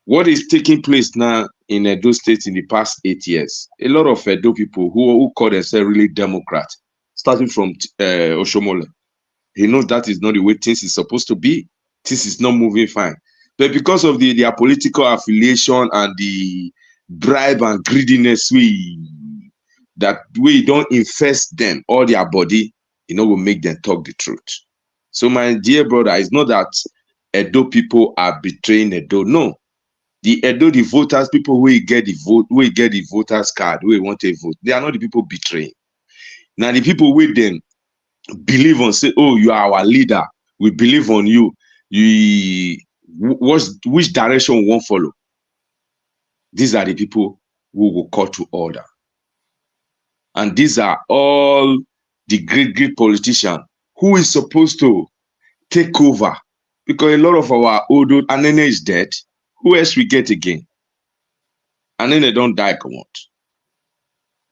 What is taking place now in Edo State in the past 8 years? A lot of Edo people who call themselves really Democrat, starting from Oshomole, he knows that is not the way things is supposed to be. Things is not moving fine. But because of their political affiliation and the bribe and greediness we don't infest them all their body, will make them talk the truth. So my dear brother, it's not that Edo people are betraying Edo. No. The Edo, the voters, people who get the voters card, who want to vote, they are not the people betraying. Now the people with them believe on, say, oh, you are our leader, we believe on you. Which direction we won't follow? These are the people who will call to order. And these are all the great politicians who is supposed to take over. Because a lot of our old Anene is dead. Who else we get again? Anene don't die, come on.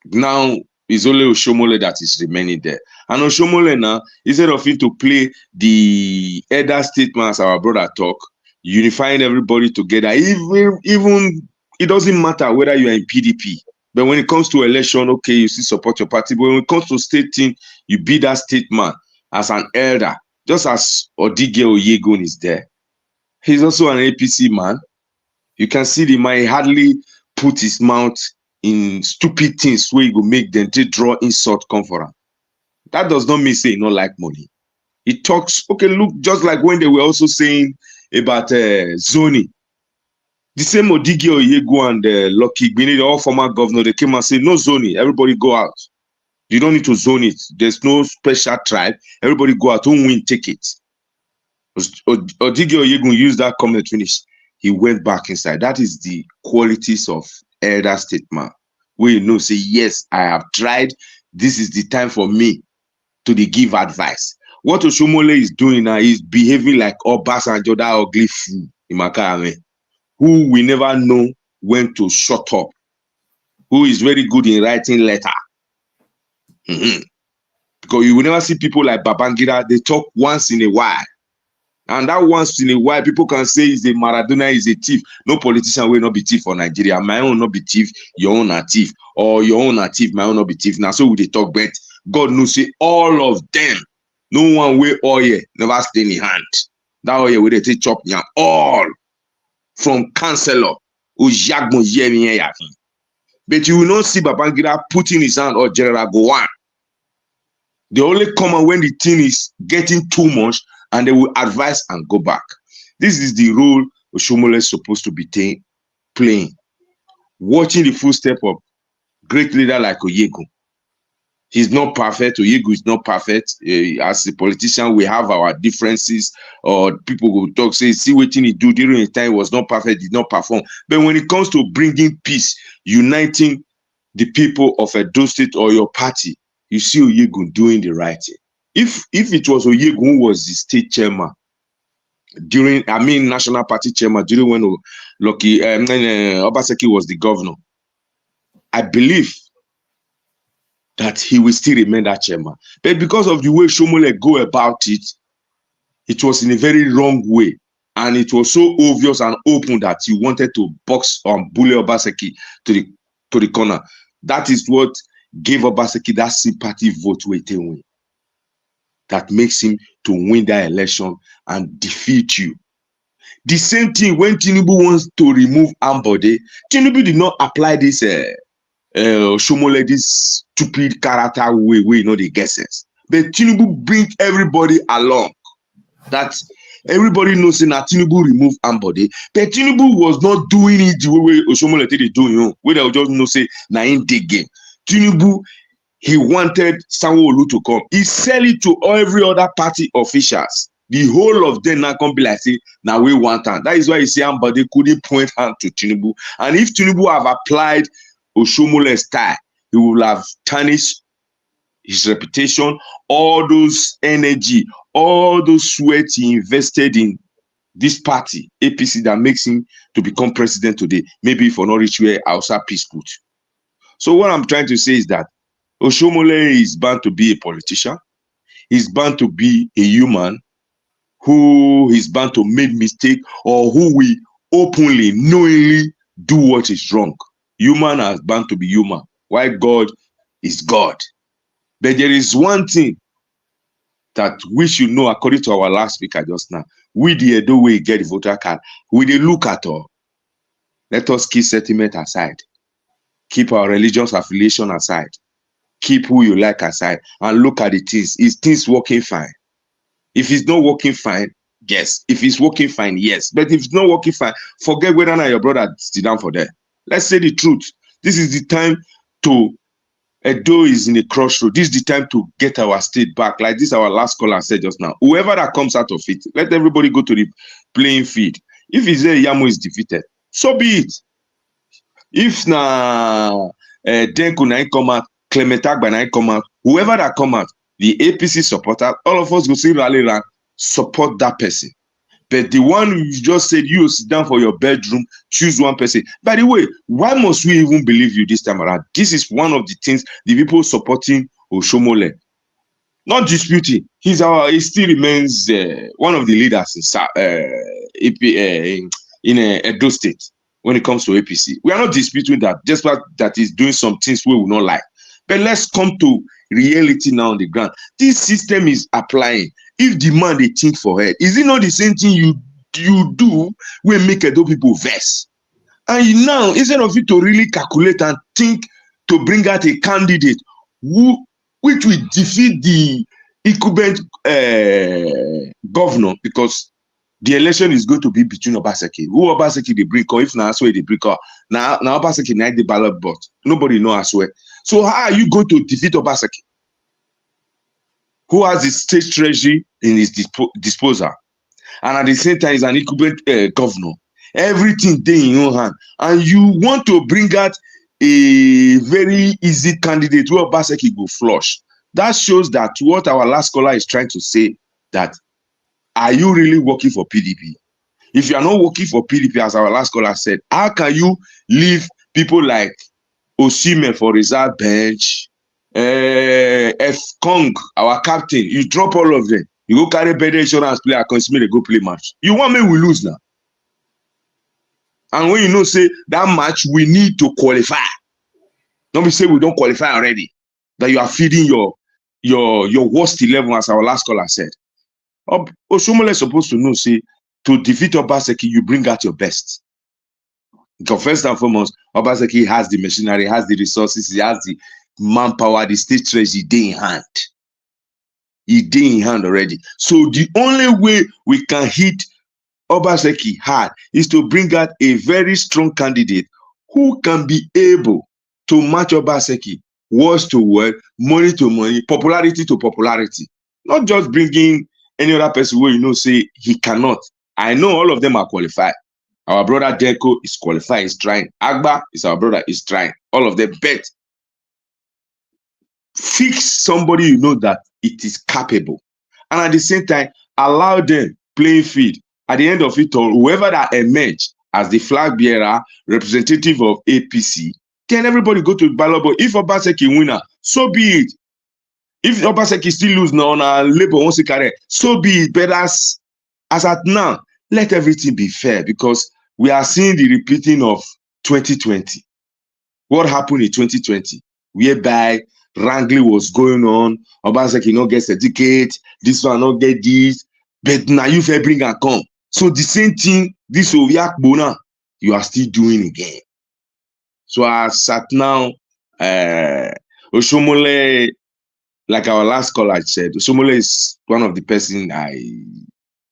Now, it's only Oshomole that is remaining there. And Oshomole now, instead of him to play the elder statement as our brother talk, unifying everybody together, even it doesn't matter whether you are in PDP. But when it comes to election, okay, you still support your party. But when it comes to state thing, you be that statement as an elder. Just as Odige Oyegun is there. He's also an APC man. You can see the man hardly put his mouth in stupid things where he will make them to draw insult come for him. That does not mean say he don't like money. He talks, okay, look, just like when they were also saying about zoning. The same Odige Oyegu and Lucky Gbini, all former governor, they came and said, no zoning, everybody go out. You don't need to zone it. There's no special tribe. Everybody go out, don't win tickets. Odige Oyegu used that comment finish. he went back inside. That is the qualities of elder statesman. Where you know, say, yes, I have tried. This is the time for me to give advice. What Oshomole is doing now is behaving like Obasanjo, that ugly fool in Makarame, who we never know when to shut up, who is very good in writing letter. Because you will never see people like Babangida, they talk once in a while. And that once in a while, people can say is a Maradona, is a thief. No politician will not be thief for Nigeria. My own not be thief, your own are thief. Or your own are thief, my own not be thief. Now, so we they talk, but God knows, say all of them. No one way oil never stay in the hand. That oil will they take chop yam. All from Councillor. But you will not see Babangida putting his hand or General Gowon. They only come when the thing is getting too much, and they will advise and go back. This is the role Oshomole is supposed to be playing. Watching the footsteps of great leader like Oyegu. He's not perfect. Oyegu is not perfect. As a politician, we have our differences, or people will talk, say, see what he do during the time was not perfect, did not perform. But when it comes to bringing peace, uniting the people of Edo State or your party, you see Oyegu doing the right thing. If it was Oyegu who was the state chairman during, national party chairman during when Obaseki was the governor, I believe that he will still remain that chairman. But because of the way Oshomole go about it, it was in a very wrong way. And it was so obvious and open that he wanted to box on bully Obaseki to the corner. That is what gave Obaseki that sympathy vote waiting. That makes him to win that election and defeat you. The same thing when Tinubu wants to remove Ambode, Tinubu did not apply this Oshomole, this stupid character way you know the guesses. But Tinubu bring everybody along. That everybody knows that Tinubu remove Ambode, but Tinubu was not doing it the way Oshomole did it doing. Where they just know say na in the game. Tinubu, he wanted Sanwo-Olu to come. He sell it to every other party officials. The whole of them now come be like, say, now we want hand. That is why you see Ambode couldn't point hand to Tinubu. And if Tinubu have applied Oshomole's style, he will have tarnished his reputation, all those energy, all those sweat he invested in this party, APC, that makes him to become president today. Maybe for not reach where Hausa peace put. So what I'm trying to say is that Oshomole is bound to be a politician. He's bound to be a human who is bound to make mistake, or who will openly, knowingly do what is wrong. Human are bound to be human. Why God is God. But there is one thing that we should know, according to our last speaker just now. We the Edo way get the voter card. We dey look at all. Let us keep sentiment aside. Keep our religious affiliation aside. Keep who you like aside and look at the things. Is things working fine? If it's not working fine, yes. If it's working fine, yes. But if it's not working fine, forget whether or not your brother sit down for that. Let's say the truth. This is the time to, Edo is in a crossroad. This is the time to get our state back. Like this, our last caller said just now. Whoever that comes out of it, let everybody go to the playing field. If it's there, Yamo is defeated, so be it. If na Denko na come out, Clementagba na come out, whoever that come out, the APC supporter, all of us go see rally and support that person. But the one you just said, you sit down for your bedroom, choose one person. By the way, why must we even believe you this time around? This is one of the things the people supporting Oshomole, not disputing. He still remains one of the leaders in Edo State when it comes to APC. We are not disputing that, despite that he's doing some things we will not like. But let's come to reality now on the ground. This system is applying. If the man they think for her, is it not the same thing you do when make Edo people vex? And now, instead of you to really calculate and think to bring out a candidate which will defeat the incumbent governor, because the election is going to be between Obaseki. Who Obaseki they bring, or if not Aswe they bring, now Obaseki night the ballot board. Nobody know Aswe. So how are you going to defeat Obaseki, who has the state treasury in his disposal, and at the same time is an incumbent governor? everything dey in your hand, and you want to bring out a very easy candidate where Obaseki go flush. That shows that what our last caller is trying to say, that are you really working for PDP? If you are not working for PDP, as our last caller said, how can you leave people like Osimhen for reserve bench, F. Kong, our captain, you drop all of them, you go carry better insurance player, Consumer, go play match. You want me we lose now? And when you know, say that match we need to qualify. Don't be say we don't qualify already. That you are feeding your worst 11, as our last caller said. Oshiomhole is supposed to know, say, to defeat Obaseki, you bring out your best. Because first and foremost, Obaseki has the machinery, has the resources, he has the manpower, the state treasury day in hand. He day in hand already. So the only way we can hit Obaseki hard is to bring out a very strong candidate who can be able to match Obaseki words to word, money to money, popularity to popularity. Not just bringing any other person where you know say he cannot. I know all of them are qualified. Our brother Deco is qualified, he's trying. Agba is our brother, he's trying. All of them, bet. Fix somebody you know that it is capable. And at the same time, allow them playing field. At the end of it all, whoever that emerge as the flag bearer, representative of APC, then everybody go to the ballot. But if Obaseki winner, so be it. If Obaseki still lose now on Labour wants to carry, so be it. But as at now, let everything be fair, because we are seeing the repeating of 2020. What happened in 2020? Whereby wrangling was going on, Obaseki not get certificate, this one not get this, but now you fair bring and come. So the same thing, this Oviak Bona, you are still doing again. So as at now, Oshiomhole, like our last caller said, Oshiomhole is one of the person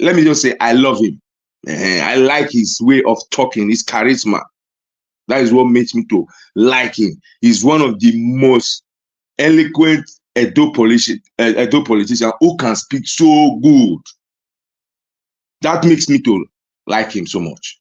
let me just say, I love him. I like his way of talking, his charisma. That is what makes me to like him. He's one of the most eloquent Edo politicians who can speak so good. That makes me to like him so much.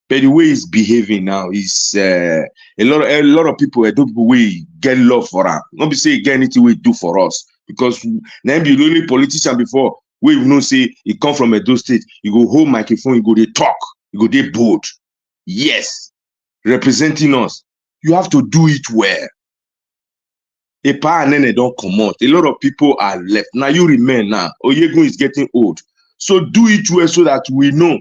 But the way he's behaving now is a lot of people, Edo people, we get love for him. Not be say get anything we do for us, because then be the only politician before we know say he come from Edo State, you go hold microphone, you go they talk, you go they bold. Yes, representing us. You have to do it well. A pa and then they don't come out. A lot of people are left. Now you remain now. Oyegun is getting old. So do it well so that we know.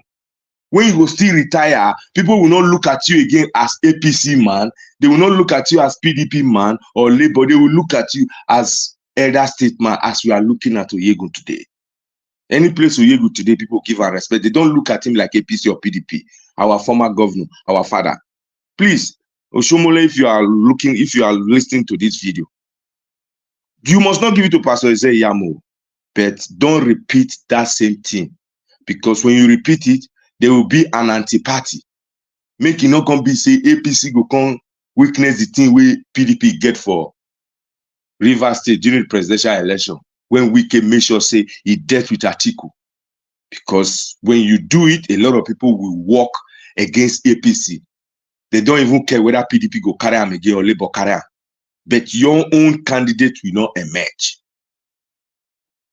When you go still retire, people will not look at you again as APC man. They will not look at you as PDP man or Labour. They will look at you as elder statesman, as we are looking at Oyegun today. Any place Oyegun today, people give her respect. They don't look at him like APC or PDP. Our former governor, our father. Please, Oshiomhole, if you are listening to this video, you must not give it to Pastor Isaiah Yamo, but don't repeat that same thing. Because when you repeat it, there will be an anti-party. Make it not come be say APC go come weakness the thing we PDP get for Rivers State during the presidential election, when we can make sure say he dealt with Atiku. Because when you do it, a lot of people will walk against APC. They don't even care whether PDP go carry him again or Labour carry him. But your own candidate will not emerge.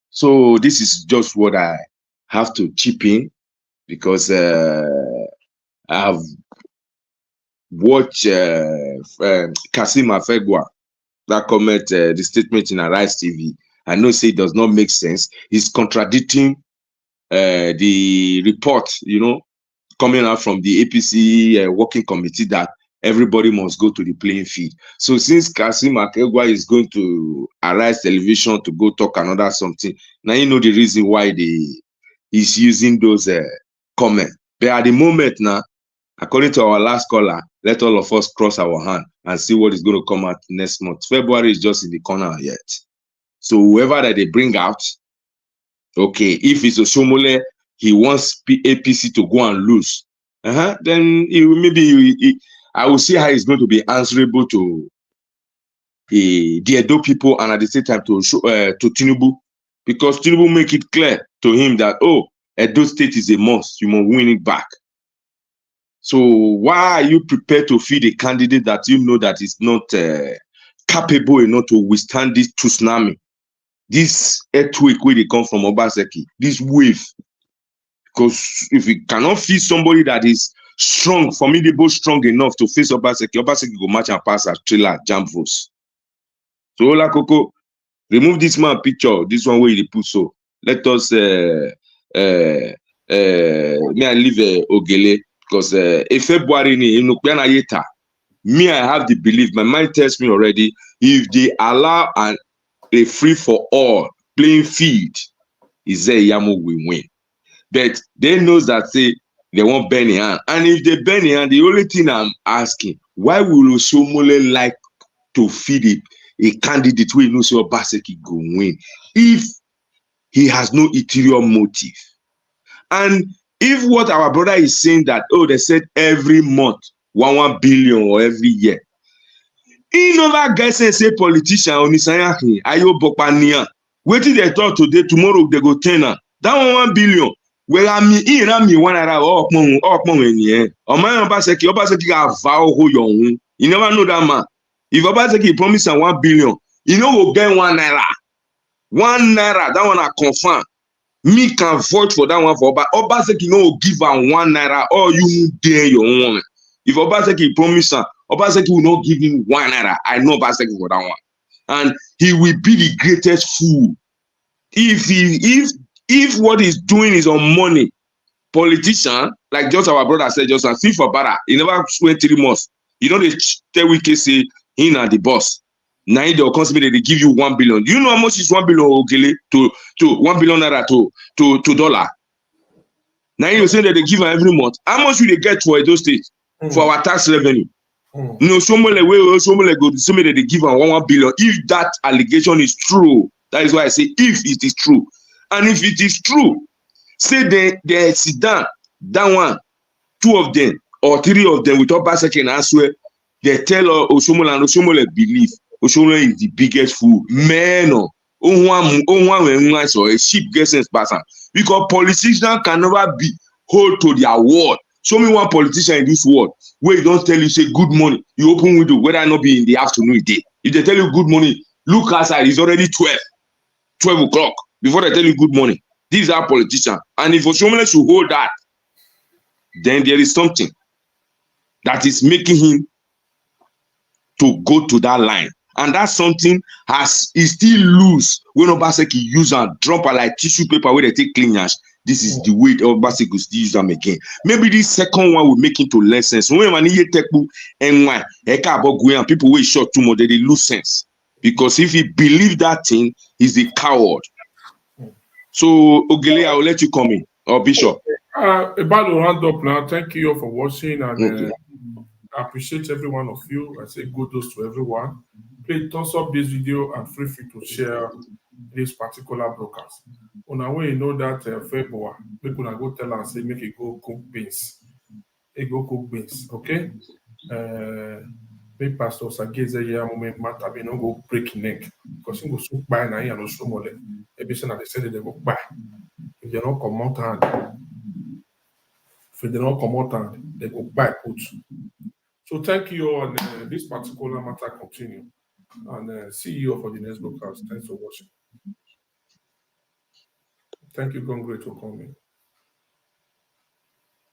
So this is just what I have to chip in, because I have watched Kassim Afegbua, that comment, the statement in Arise TV. I know say it does not make sense. He's contradicting the report, coming out from the APC working committee that everybody must go to the playing field. So since Kassim Afegbua is going to Arise Television to go talk another something, now you know the reason why he's using those comments. But at the moment now, according to our last caller, let all of us cross our hand and see what is going to come out next month. February is just in the corner yet. So whoever that they bring out, okay, if it's Oshiomhole, he wants APC to go and lose, then I will see how he's going to be answerable to the Edo people, and at the same time to Tinubu, because Tinubu make it clear to him that, Edo State is a must, you must win it back. So why are you prepared to feed a candidate that you know that is not capable enough to withstand this tsunami, this earthquake where they come from Obaseki, this wave? Because if you cannot feed somebody that is strong, formidable, strong enough to face Obaseki, Obaseki go match and pass as trailer jam votes. So Ola Koko, remove this man picture, this one where he put so. Let us me I leave Ogele because February ni yeta. Me, I have the belief, my mind tells me already, if they allow a free for all playing field, Yamu will win. But they know that say they won't burn hand. And if they burn hand, the only thing I'm asking, why will Osomole like to feed a candidate who knows your Obaseki go win if he has no ulterior motive? And if what our brother is saying that, oh, they said every month, 1 billion or every year. He never gets say politician on his ayo bokpania. Waiting they thought today, tomorrow they go 10. That 1 billion. Well, I mean, me one ara up money. Or my Obaseki got vow who you You never know that man. If Obaseki promise 1 billion, you know will get 1 naira. 1 naira, that one I confirm. Me can vote for that one for Obaseki no give her 1 naira or you dare your woman. If Obaseki promise her, Obaseki will not give him 1 naira. I know Obaseki for that one. And he will be the greatest fool. If what he's doing is on money, politician, like just our brother said, just see for Bara, he never spent 3 months. You know, they tell Wike say he na the boss. Now they'll constantly they give you 1 billion. Do you know how much is 1 billion Ogele to 1 billion naira to dollar? Now you say that they give every month. How much will they get for those states for our tax revenue? No, Somole go so many they give 1 billion. If that allegation is true, that is why I say if it is true, and if it is true, say they sit down, that one, 2 of them or 3 of them with Obaseki and answer. They tell Osomole and Osomole believe Osomole is the biggest fool. Man, so a sheep gets person because politicians can never be hold to their word. Show me one politician in this world where he don't tell you say good morning, you open window whether or not be in the afternoon day. If they tell you good morning, look outside, it's already 12 o'clock before they tell you good morning. These are politicians, and if Osomole should hold that, then there is something that is making him to go to that line, and that something is still loose when Obaseki use and drop her like tissue paper where they take clean ash. This is the way Obaseki still use them again. Maybe this second one will make it to less sense. When man and people will short too much, they lose sense because if he believe that thing, he's a coward. So Ogele, I will let you come in, or Bishop. About to round up now. Thank you all for watching, and I appreciate every one of you. I say kudos to everyone. Please thumbs up this video and feel free to share this particular broadcast. On our way, you know that February, we gonna go tell and say make it go cook beans. Go cook beans, okay? Make Pastor Sageze here moment matter be no go break neck because he go so buy na here no show more. Every say they said they go buy. If they don't come out hand, if they don't come out hand, they go buy put. So thank you all, and this particular matter continue. And see you all for the next broadcast. Thanks for watching. Thank you, Congregate, for coming.